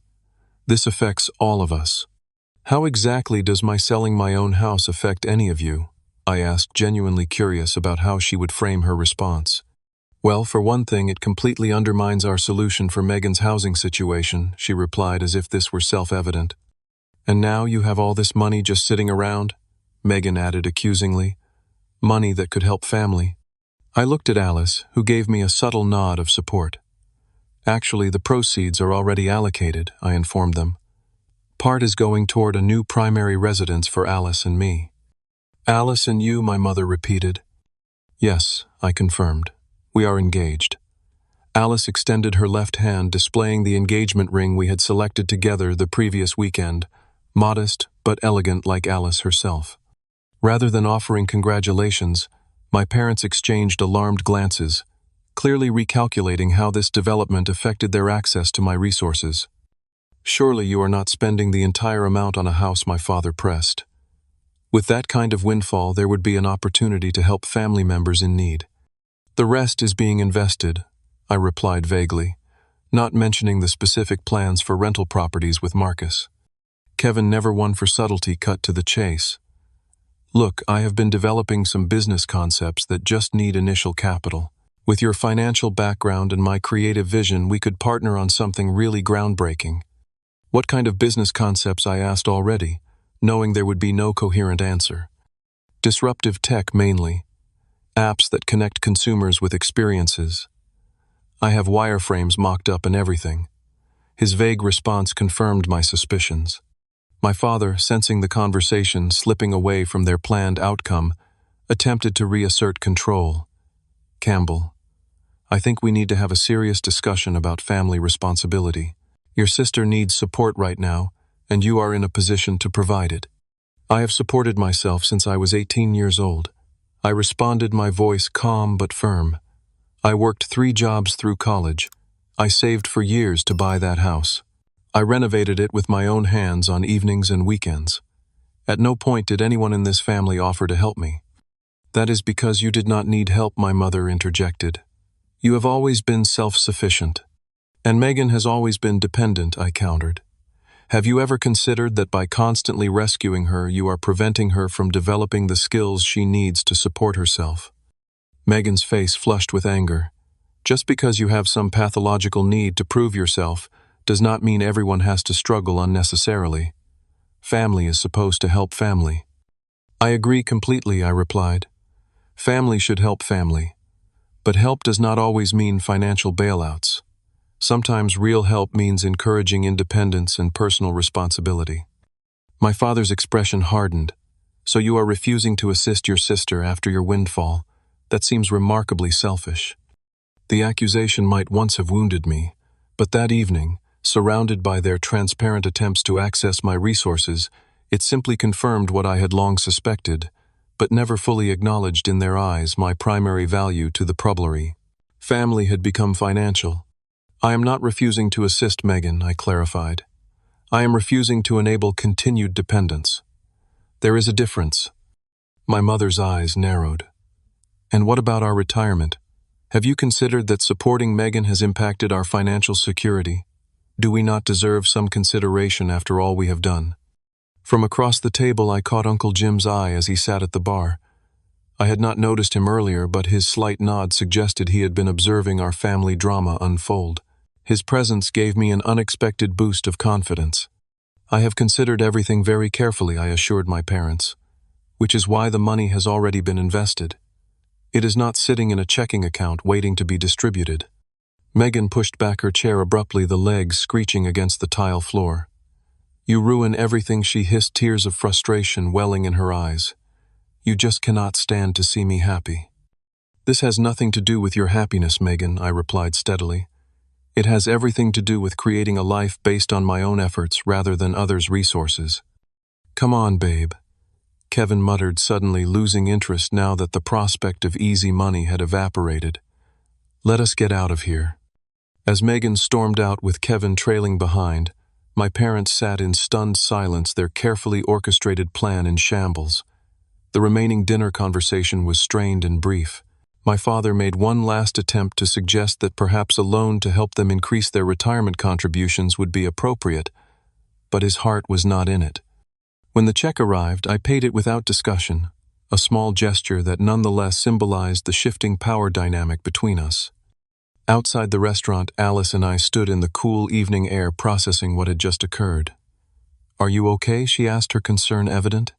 This affects all of us. How exactly does my selling my own house affect any of you? I asked, genuinely curious about how she would frame her response. Well, for one thing, it completely undermines our solution for Megan's housing situation, she replied as if this were self-evident. And now you have all this money just sitting around? Megan added accusingly. Money that could help family. I looked at Alice, who gave me a subtle nod of support. Actually, the proceeds are already allocated, I informed them. Part is going toward a new primary residence for Alice and me. Alice and you, my mother repeated. Yes, I confirmed. We are engaged. Alice extended her left hand, displaying the engagement ring we had selected together the previous weekend, modest but elegant like Alice herself. Rather than offering congratulations, my parents exchanged alarmed glances, clearly recalculating how this development affected their access to my resources. Surely you are not spending the entire amount on a house, my father pressed. With that kind of windfall, there would be an opportunity to help family members in need. The rest is being invested, I replied vaguely, not mentioning the specific plans for rental properties with Marcus. Kevin, never one for subtlety, cut to the chase. Look, I have been developing some business concepts that just need initial capital. With your financial background and my creative vision, we could partner on something really groundbreaking. What kind of business concepts? I asked already, knowing there would be no coherent answer. Disruptive tech mainly. Apps that connect consumers with experiences. I have wireframes mocked up and everything. His vague response confirmed my suspicions. My father, sensing the conversation slipping away from their planned outcome, attempted to reassert control. Campbell, I think we need to have a serious discussion about family responsibility. Your sister needs support right now, and you are in a position to provide it. I have supported myself since I was 18 years old. I responded, my voice calm but firm. I worked 3 jobs through college. I saved for years to buy that house. I renovated it with my own hands on evenings and weekends. At no point did anyone in this family offer to help me. That is because you did not need help, my mother interjected. You have always been self-sufficient. And Megan has always been dependent, I countered. Have you ever considered that by constantly rescuing her, you are preventing her from developing the skills she needs to support herself? Megan's face flushed with anger. Just because you have some pathological need to prove yourself does not mean everyone has to struggle unnecessarily. Family is supposed to help family. I agree completely, I replied. Family should help family. But help does not always mean financial bailouts. Sometimes real help means encouraging independence and personal responsibility. My father's expression hardened. So you are refusing to assist your sister after your windfall? That seems remarkably selfish. The accusation might once have wounded me, but that evening, surrounded by their transparent attempts to access my resources, it simply confirmed what I had long suspected, but never fully acknowledged in their eyes, my primary value to the prubblery. Family had become financial. I am not refusing to assist Megan, I clarified. I am refusing to enable continued dependence. There is a difference. My mother's eyes narrowed. And what about our retirement? Have you considered that supporting Megan has impacted our financial security? Do we not deserve some consideration after all we have done? From across the table, I caught Uncle Jim's eye as he sat at the bar. I had not noticed him earlier, but his slight nod suggested he had been observing our family drama unfold. His presence gave me an unexpected boost of confidence. I have considered everything very carefully, I assured my parents, which is why the money has already been invested. It is not sitting in a checking account waiting to be distributed. Megan pushed back her chair abruptly, the legs screeching against the tile floor. You ruin everything, she hissed, tears of frustration welling in her eyes. You just cannot stand to see me happy. This has nothing to do with your happiness, Megan, I replied steadily. It has everything to do with creating a life based on my own efforts rather than others' resources. Come on, babe, Kevin muttered, suddenly losing interest now that the prospect of easy money had evaporated. Let us get out of here. As Megan stormed out with Kevin trailing behind, my parents sat in stunned silence, their carefully orchestrated plan in shambles. The remaining dinner conversation was strained and brief. My father made one last attempt to suggest that perhaps a loan to help them increase their retirement contributions would be appropriate, but his heart was not in it. When the check arrived, I paid it without discussion, a small gesture that nonetheless symbolized the shifting power dynamic between us. Outside the restaurant, Alice and I stood in the cool evening air processing what had just occurred. Are you okay? She asked, her concern evident.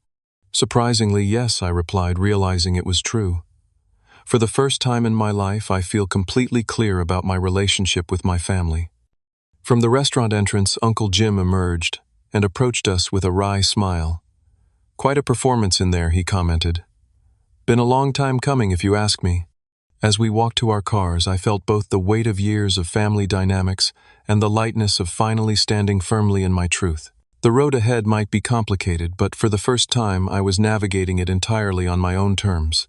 Surprisingly, yes, I replied, realizing it was true. For the first time in my life, I feel completely clear about my relationship with my family. From the restaurant entrance, Uncle Jim emerged and approached us with a wry smile. Quite a performance in there, he commented. Been a long time coming, if you ask me. As we walked to our cars, I felt both the weight of years of family dynamics and the lightness of finally standing firmly in my truth. The road ahead might be complicated, but for the first time, I was navigating it entirely on my own terms.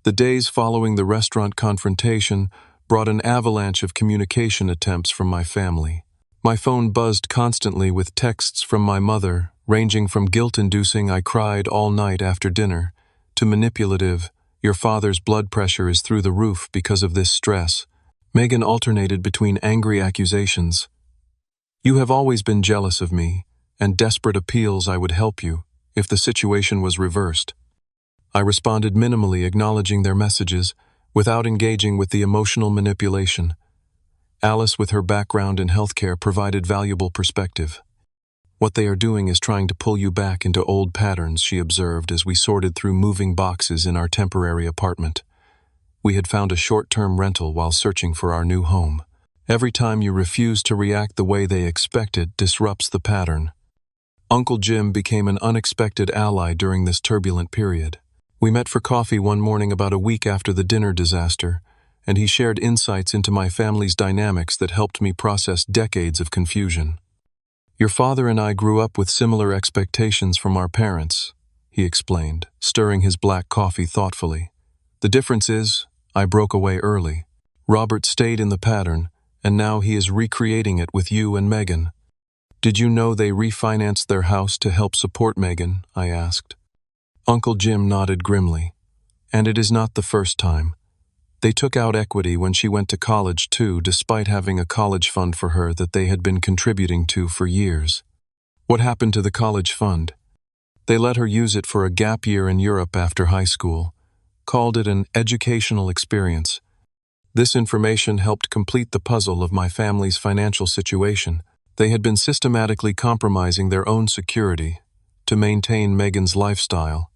The days following the restaurant confrontation brought an avalanche of communication attempts from my family. My phone buzzed constantly with texts from my mother, ranging from guilt-inducing "I cried all night after dinner" to manipulative "Your father's blood pressure is through the roof because of this stress." Megan alternated between angry accusations, "You have always been jealous of me," and desperate appeals I would help you if the situation was reversed. I responded minimally, acknowledging their messages without engaging with the emotional manipulation. Alice, with her background in healthcare, provided valuable perspective. What they are doing is trying to pull you back into old patterns, she observed as we sorted through moving boxes in our temporary apartment. We had found a short-term rental while searching for our new home. Every time you refuse to react the way they expect, it disrupts the pattern. Uncle Jim became an unexpected ally during this turbulent period. We met for coffee one morning about a week after the dinner disaster, and he shared insights into my family's dynamics that helped me process decades of confusion. Your father and I grew up with similar expectations from our parents, he explained, stirring his black coffee thoughtfully. The difference is, I broke away early. Robert stayed in the pattern, and now he is recreating it with you and Megan. Did you know they refinanced their house to help support Megan? I asked. Uncle Jim nodded grimly. And it is not the first time. They took out equity when she went to college too, despite having a college fund for her that they had been contributing to for years. What happened to the college fund? They let her use it for a gap year in Europe after high school, called it an educational experience. This information helped complete the puzzle of my family's financial situation. They had been systematically compromising their own security to maintain Megan's lifestyle,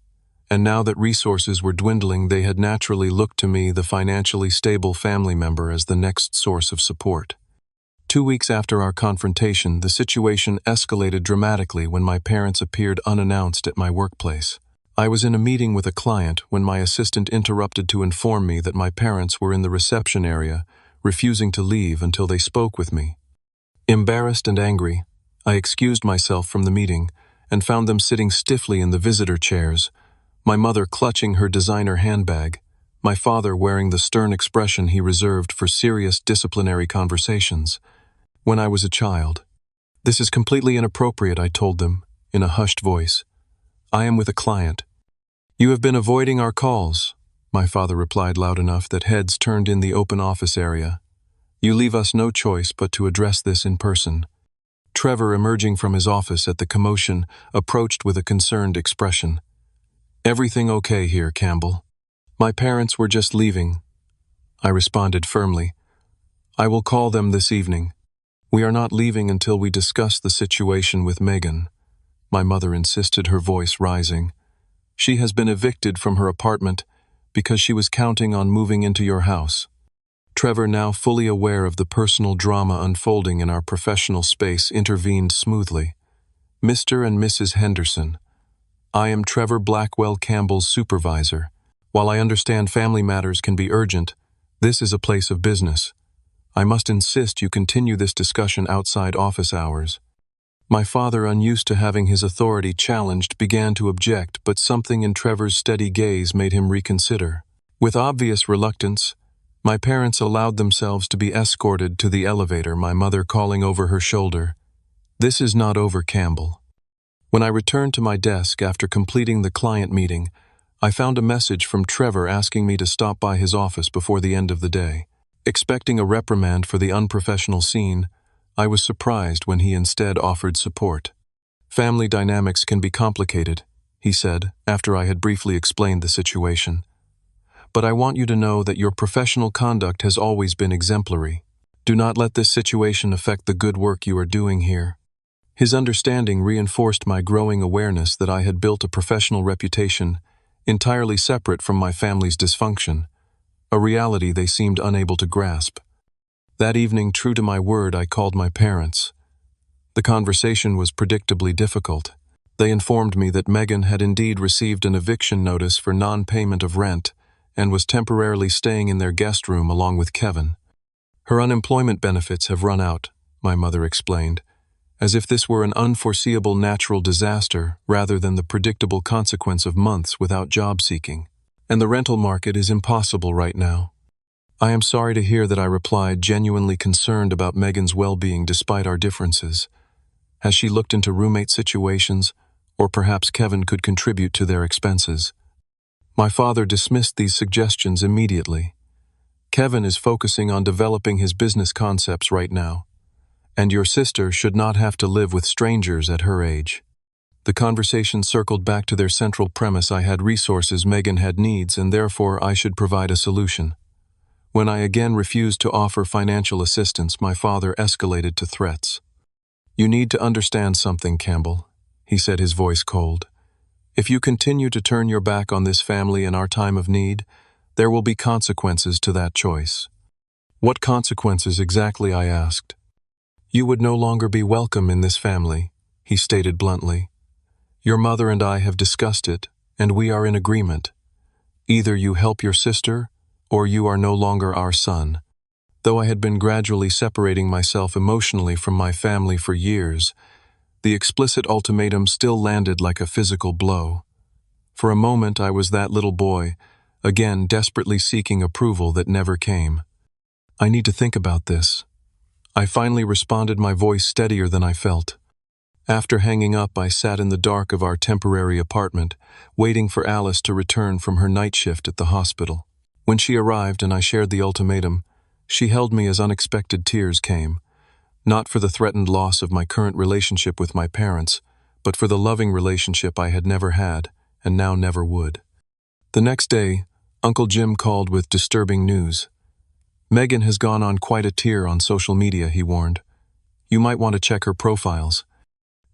and now that resources were dwindling, they had naturally looked to me, the financially stable family member, as the next source of support. 2 weeks after our confrontation, the situation escalated dramatically when my parents appeared unannounced at my workplace. I was in a meeting with a client when my assistant interrupted to inform me that my parents were in the reception area, refusing to leave until they spoke with me. Embarrassed and angry, I excused myself from the meeting and found them sitting stiffly in the visitor chairs, my mother clutching her designer handbag, my father wearing the stern expression he reserved for serious disciplinary conversations. When I was a child. This is completely inappropriate, I told them, in a hushed voice. I am with a client. You have been avoiding our calls, my father replied loud enough that heads turned in the open office area. You leave us no choice but to address this in person. Trevor, emerging from his office at the commotion, approached with a concerned expression. Everything okay here, Campbell? My parents were just leaving. I responded firmly. I will call them this evening. We are not leaving until we discuss the situation with Megan, my mother insisted, her voice rising. She has been evicted from her apartment because she was counting on moving into your house. Trevor, now fully aware of the personal drama unfolding in our professional space, intervened smoothly. Mr. and Mrs. Henderson, I am Trevor Blackwell Campbell's supervisor. While I understand family matters can be urgent, this is a place of business. I must insist you continue this discussion outside office hours. My father, unused to having his authority challenged, began to object, but something in Trevor's steady gaze made him reconsider. With obvious reluctance, my parents allowed themselves to be escorted to the elevator, my mother calling over her shoulder, This is not over, Campbell. When I returned to my desk after completing the client meeting, I found a message from Trevor asking me to stop by his office before the end of the day. Expecting a reprimand for the unprofessional scene, I was surprised when he instead offered support. Family dynamics can be complicated, he said, after I had briefly explained the situation. But I want you to know that your professional conduct has always been exemplary. Do not let this situation affect the good work you are doing here. His understanding reinforced my growing awareness that I had built a professional reputation entirely separate from my family's dysfunction, a reality they seemed unable to grasp. That evening, true to my word, I called my parents. The conversation was predictably difficult. They informed me that Megan had indeed received an eviction notice for non-payment of rent and was temporarily staying in their guest room along with Kevin. Her unemployment benefits have run out, my mother explained, as if this were an unforeseeable natural disaster rather than the predictable consequence of months without job seeking. And the rental market is impossible right now. I am sorry to hear that, I replied, genuinely concerned about Megan's well-being despite our differences. Has she looked into roommate situations, or perhaps Kevin could contribute to their expenses? My father dismissed these suggestions immediately. Kevin is focusing on developing his business concepts right now, and your sister should not have to live with strangers at her age. The conversation circled back to their central premise: I had resources, Megan had needs, and therefore I should provide a solution. When I again refused to offer financial assistance, my father escalated to threats. You need to understand something, Campbell, he said, his voice cold. If you continue to turn your back on this family in our time of need, there will be consequences to that choice. What consequences exactly? I asked. You would no longer be welcome in this family, he stated bluntly. Your mother and I have discussed it, and we are in agreement. Either you help your sister, or you are no longer our son. Though I had been gradually separating myself emotionally from my family for years, The explicit ultimatum still landed like a physical blow. For a moment I was that little boy, again desperately seeking approval that never came. "I need to think about this." I finally responded, my voice steadier than I felt. After hanging up, I sat in the dark of our temporary apartment, waiting for Alice to return from her night shift at the hospital. When she arrived and I shared the ultimatum, she held me as unexpected tears came, not for the threatened loss of my current relationship with my parents, but for the loving relationship I had never had and now never would. The next day, Uncle Jim called with disturbing news. "Megan has gone on quite a tear on social media," he warned. "You might want to check her profiles."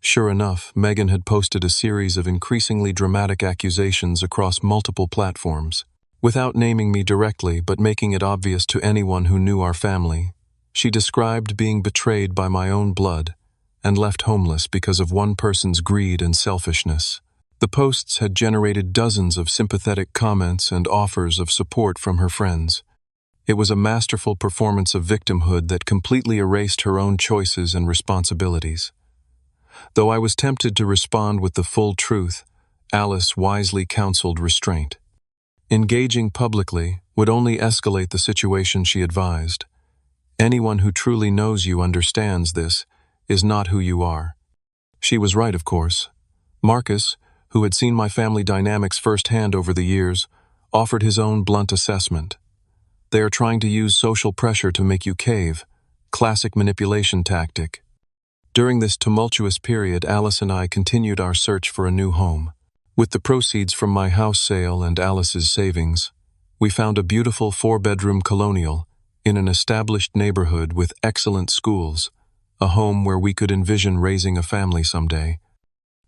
Sure enough, Megan had posted a series of increasingly dramatic accusations across multiple platforms. Without naming me directly but making it obvious to anyone who knew our family, she described being betrayed by my own blood and left homeless because of one person's greed and selfishness. The posts had generated dozens of sympathetic comments and offers of support from her friends. It was a masterful performance of victimhood that completely erased her own choices and responsibilities. Though I was tempted to respond with the full truth, Alice wisely counseled restraint. Engaging publicly would only escalate the situation, she advised. "Anyone who truly knows you understands this is not who you are." She was right, of course. Marcus, who had seen my family dynamics firsthand over the years, offered his own blunt assessment. "They are trying to use social pressure to make you cave. Classic manipulation tactic." During this tumultuous period, Alice and I continued our search for a new home. With the proceeds from my house sale and Alice's savings, we found a beautiful 4-bedroom colonial in an established neighborhood with excellent schools, a home where we could envision raising a family someday.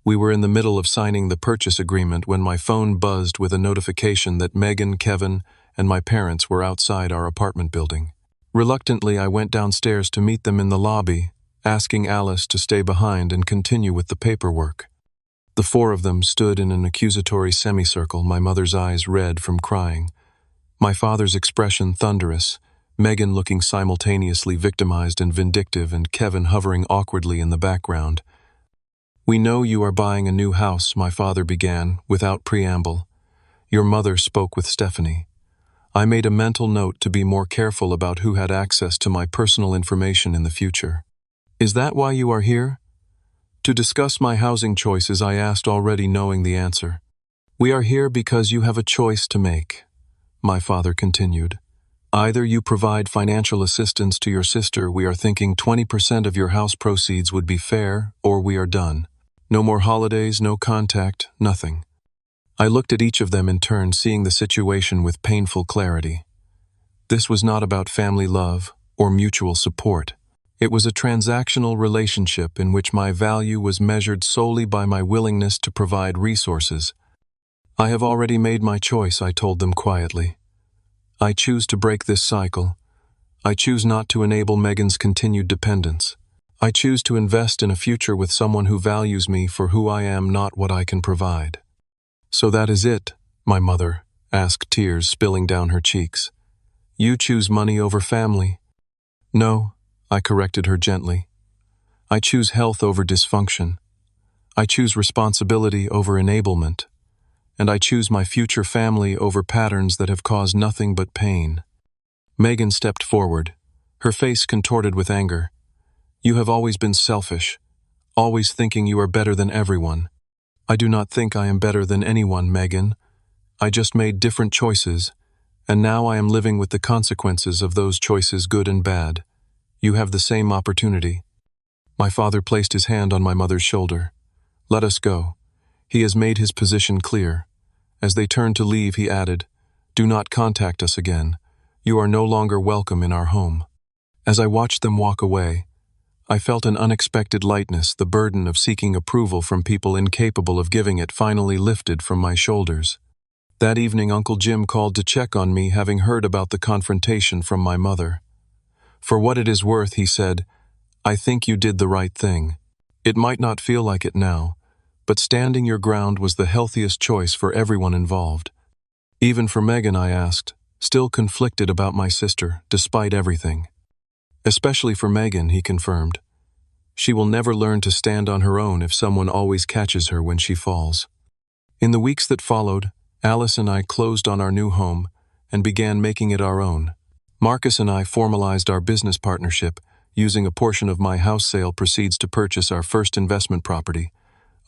We were in the middle of signing the purchase agreement when my phone buzzed with a notification that Megan, Kevin, and my parents were outside our apartment building. Reluctantly, I went downstairs to meet them in the lobby, asking Alice to stay behind and continue with the paperwork. The four of them stood in an accusatory semicircle, my mother's eyes red from crying, my father's expression thunderous, Megan looking simultaneously victimized and vindictive, and Kevin hovering awkwardly in the background. "We know you are buying a new house," my father began, without preamble. "Your mother spoke with Stephanie." I made a mental note to be more careful about who had access to my personal information in the future. "Is that why you are here?" "To discuss my housing choices," I asked, already knowing the answer. "We are here because you have a choice to make," my father continued. "Either you provide financial assistance to your sister, we are thinking 20% of your house proceeds would be fair, or we are done. No more holidays, no contact, nothing." I looked at each of them in turn, seeing the situation with painful clarity. This was not about family love or mutual support. It was a transactional relationship in which my value was measured solely by my willingness to provide resources. "I have already made my choice," I told them quietly. "I choose to break this cycle. I choose not to enable Megan's continued dependence. I choose to invest in a future with someone who values me for who I am, not what I can provide." "So that is it?" my mother asked, tears spilling down her cheeks. "You choose money over family?" "No," I corrected her gently. "I choose health over dysfunction. I choose responsibility over enablement. And I choose my future family over patterns that have caused nothing but pain." Megan stepped forward, her face contorted with anger. "You have always been selfish, always thinking you are better than everyone." "I do not think I am better than anyone, Megan. I just made different choices, and now I am living with the consequences of those choices, good and bad. You have the same opportunity." My father placed his hand on my mother's shoulder. "Let us go. He has made his position clear." As they turned to leave, he added, "Do not contact us again. You are no longer welcome in our home." As I watched them walk away, I felt an unexpected lightness, the burden of seeking approval from people incapable of giving it finally lifted from my shoulders. That evening, Uncle Jim called to check on me, having heard about the confrontation from my mother. "For what it is worth," he said, "I think you did the right thing. It might not feel like it now, but standing your ground was the healthiest choice for everyone involved." "Even for Megan?" I asked, still conflicted about my sister, despite everything. "Especially for Megan," he confirmed. She will never learn to stand on her own if someone always catches her when she falls. In the weeks that followed, Alice and I closed on our new home and began making it our own. Marcus and I formalized our business partnership, using a portion of my house sale proceeds to purchase our first investment property,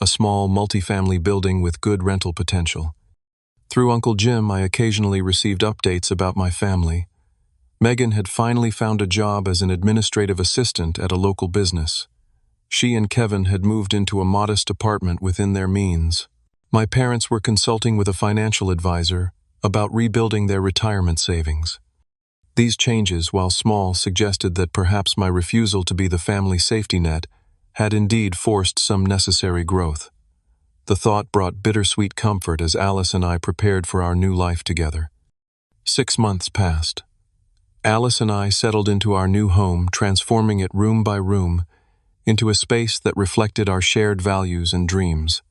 a small multifamily building with good rental potential. Through Uncle Jim, I occasionally received updates about my family. Megan had finally found a job as an administrative assistant at a local business. She and Kevin had moved into a modest apartment within their means. My parents were consulting with a financial advisor about rebuilding their retirement savings. These changes, while small, suggested that perhaps my refusal to be the family safety net had indeed forced some necessary growth. The thought brought bittersweet comfort as Alice and I prepared for our new life together. 6 months passed. Alice and I settled into our new home, transforming it room by room into a space that reflected our shared values and dreams.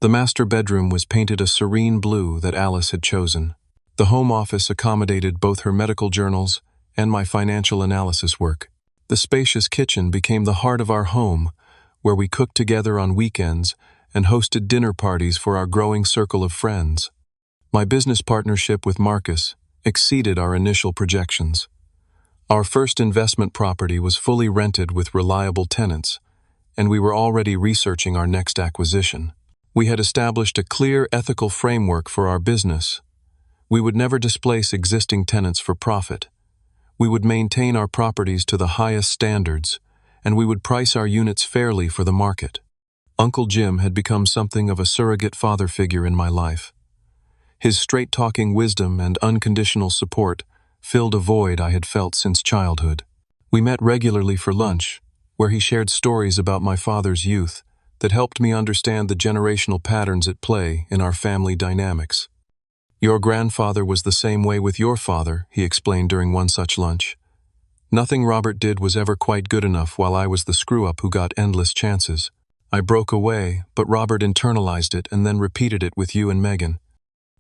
The master bedroom was painted a serene blue that Alice had chosen. The home office accommodated both her medical journals and my financial analysis work. The spacious kitchen became the heart of our home, where we cooked together on weekends and hosted dinner parties for our growing circle of friends. My business partnership with Marcus exceeded our initial projections. Our first investment property was fully rented with reliable tenants, and we were already researching our next acquisition. We had established a clear ethical framework for our business. We would never displace existing tenants for profit. We would maintain our properties to the highest standards, and we would price our units fairly for the market. Uncle Jim had become something of a surrogate father figure in my life. His straight-talking wisdom and unconditional support filled a void I had felt since childhood. We met regularly for lunch, where he shared stories about my father's youth that helped me understand the generational patterns at play in our family dynamics. "Your grandfather was the same way with your father," he explained during one such lunch. "Nothing Robert did was ever quite good enough while I was the screw-up who got endless chances. I broke away, but Robert internalized it and then repeated it with you and Megan."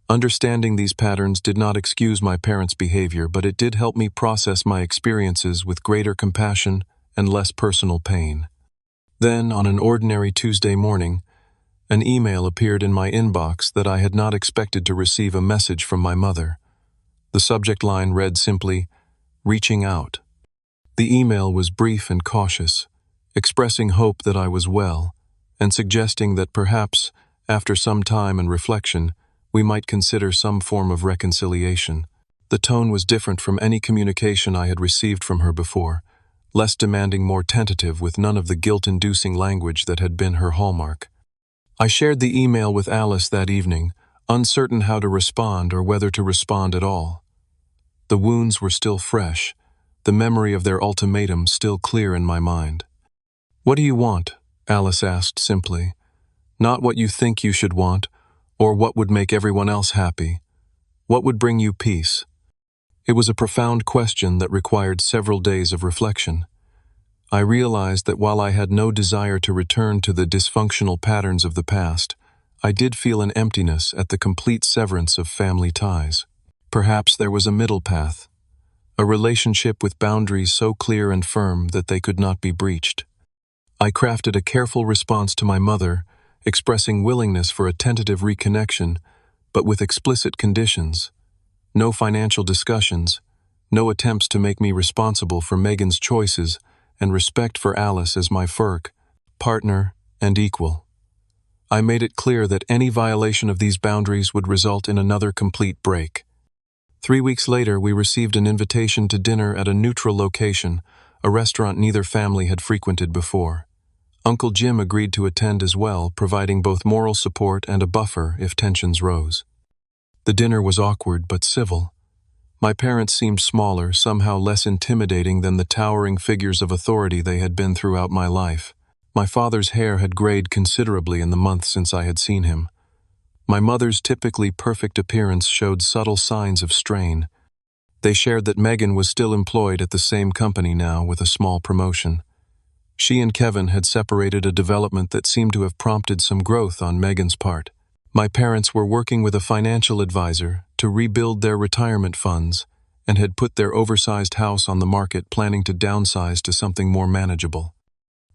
Understanding these patterns did not excuse my parents' behavior, but it did help me process my experiences with greater compassion and less personal pain. Then, on an ordinary Tuesday morning, an email appeared in my inbox that I had not expected to receive a message from my mother. The subject line read simply, "Reaching out." The email was brief and cautious, expressing hope that I was well, and suggesting that perhaps, after some time and reflection, we might consider some form of reconciliation. The tone was different from any communication I had received from her before, less demanding, more tentative, with none of the guilt-inducing language that had been her hallmark. I shared the email with Alice that evening, uncertain how to respond or whether to respond at all. The wounds were still fresh, the memory of their ultimatum still clear in my mind. "What do you want?" Alice asked simply. "Not what you think you should want, or what would make everyone else happy. What would bring you peace?" It was a profound question that required several days of reflection. I realized that while I had no desire to return to the dysfunctional patterns of the past, I did feel an emptiness at the complete severance of family ties. Perhaps there was a middle path, a relationship with boundaries so clear and firm that they could not be breached. I crafted a careful response to my mother, expressing willingness for a tentative reconnection, but with explicit conditions. No financial discussions, no attempts to make me responsible for Megan's choices, and respect for Alice as my partner, and equal. I made it clear that any violation of these boundaries would result in another complete break. 3 weeks later, we received an invitation to dinner at a neutral location, a restaurant neither family had frequented before. Uncle Jim agreed to attend as well, providing both moral support and a buffer if tensions rose. The dinner was awkward but civil. My parents seemed smaller, somehow less intimidating than the towering figures of authority they had been throughout my life. My father's hair had grayed considerably in the month since I had seen him. My mother's typically perfect appearance showed subtle signs of strain. They shared that Megan was still employed at the same company now with a small promotion. She and Kevin had separated, a development that seemed to have prompted some growth on Megan's part. My parents were working with a financial advisor to rebuild their retirement funds and had put their oversized house on the market, planning to downsize to something more manageable.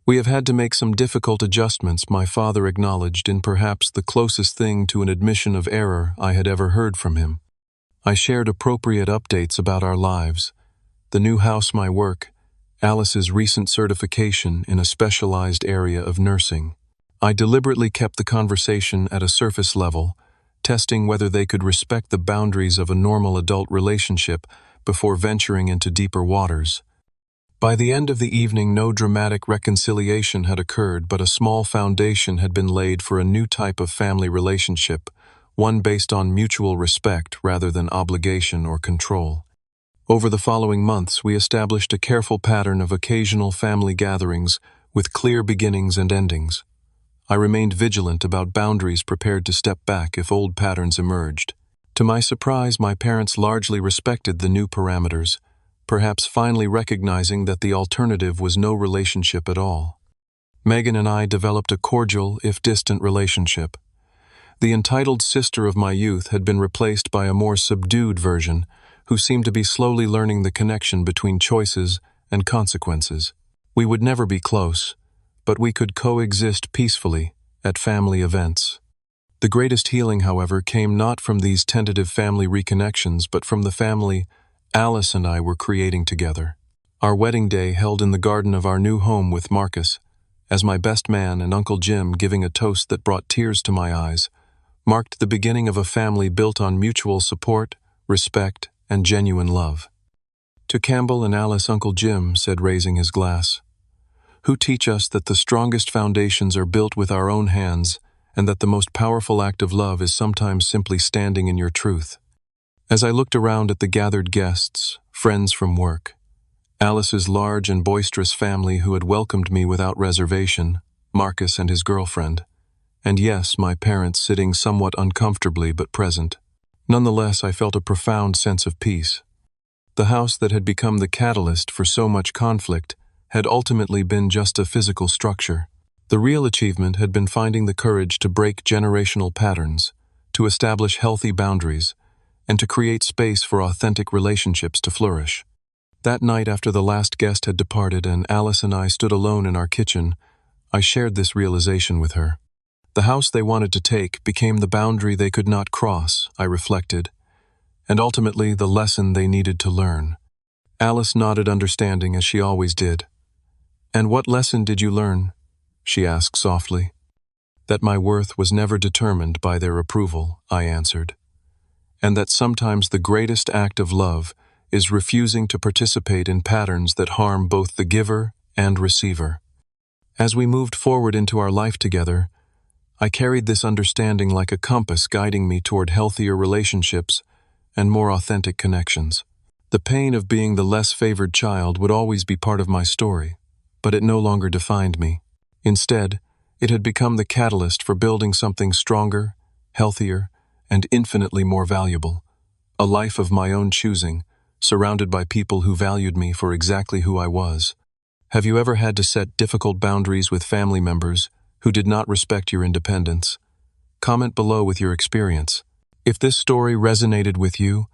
We have had to make some difficult adjustments, my father acknowledged in perhaps the closest thing to an admission of error I had ever heard from him. I shared appropriate updates about our lives, the new house, my work, Alice's recent certification in a specialized area of nursing. I deliberately kept the conversation at a surface level, testing whether they could respect the boundaries of a normal adult relationship before venturing into deeper waters. By the end of the evening, no dramatic reconciliation had occurred, but a small foundation had been laid for a new type of family relationship, one based on mutual respect rather than obligation or control. Over the following months, we established a careful pattern of occasional family gatherings with clear beginnings and endings. I remained vigilant about boundaries, prepared to step back if old patterns emerged. To my surprise, my parents largely respected the new parameters, perhaps finally recognizing that the alternative was no relationship at all. Megan and I developed a cordial, if distant, relationship. The entitled sister of my youth had been replaced by a more subdued version, who seemed to be slowly learning the connection between choices and consequences. We would never be close, but we could coexist peacefully at family events. The greatest healing, however, came not from these tentative family reconnections, but from the family Alice and I were creating together. Our wedding day, held in the garden of our new home with Marcus, as my best man and Uncle Jim giving a toast that brought tears to my eyes, marked the beginning of a family built on mutual support, respect, and genuine love. To Campbell and Alice, Uncle Jim said, raising his glass, "Who teach us that the strongest foundations are built with our own hands, and that the most powerful act of love is sometimes simply standing in your truth." As I looked around at the gathered guests, friends from work, Alice's large and boisterous family who had welcomed me without reservation, Marcus and his girlfriend, and yes, my parents sitting somewhat uncomfortably but present, nonetheless I felt a profound sense of peace. The house that had become the catalyst for so much conflict had ultimately been just a physical structure. The real achievement had been finding the courage to break generational patterns, to establish healthy boundaries, and to create space for authentic relationships to flourish. That night, after the last guest had departed and Alice and I stood alone in our kitchen, I shared this realization with her. The house they wanted to take became the boundary they could not cross, I reflected, and ultimately the lesson they needed to learn. Alice nodded understanding, as she always did. "And what lesson did you learn?" she asked softly. "That my worth was never determined by their approval," I answered, "and that sometimes the greatest act of love is refusing to participate in patterns that harm both the giver and receiver." As we moved forward into our life together, I carried this understanding like a compass, guiding me toward healthier relationships and more authentic connections. The pain of being the less favored child would always be part of my story, but it no longer defined me. Instead, it had become the catalyst for building something stronger, healthier, and infinitely more valuable. A life of my own choosing, surrounded by people who valued me for exactly who I was. Have you ever had to set difficult boundaries with family members who did not respect your independence? Comment below with your experience. If this story resonated with you,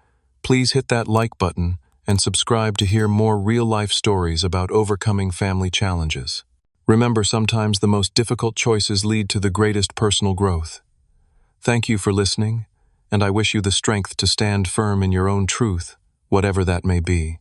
please hit that like button and subscribe to hear more real-life stories about overcoming family challenges. Remember, sometimes the most difficult choices lead to the greatest personal growth. Thank you for listening, and I wish you the strength to stand firm in your own truth, whatever that may be.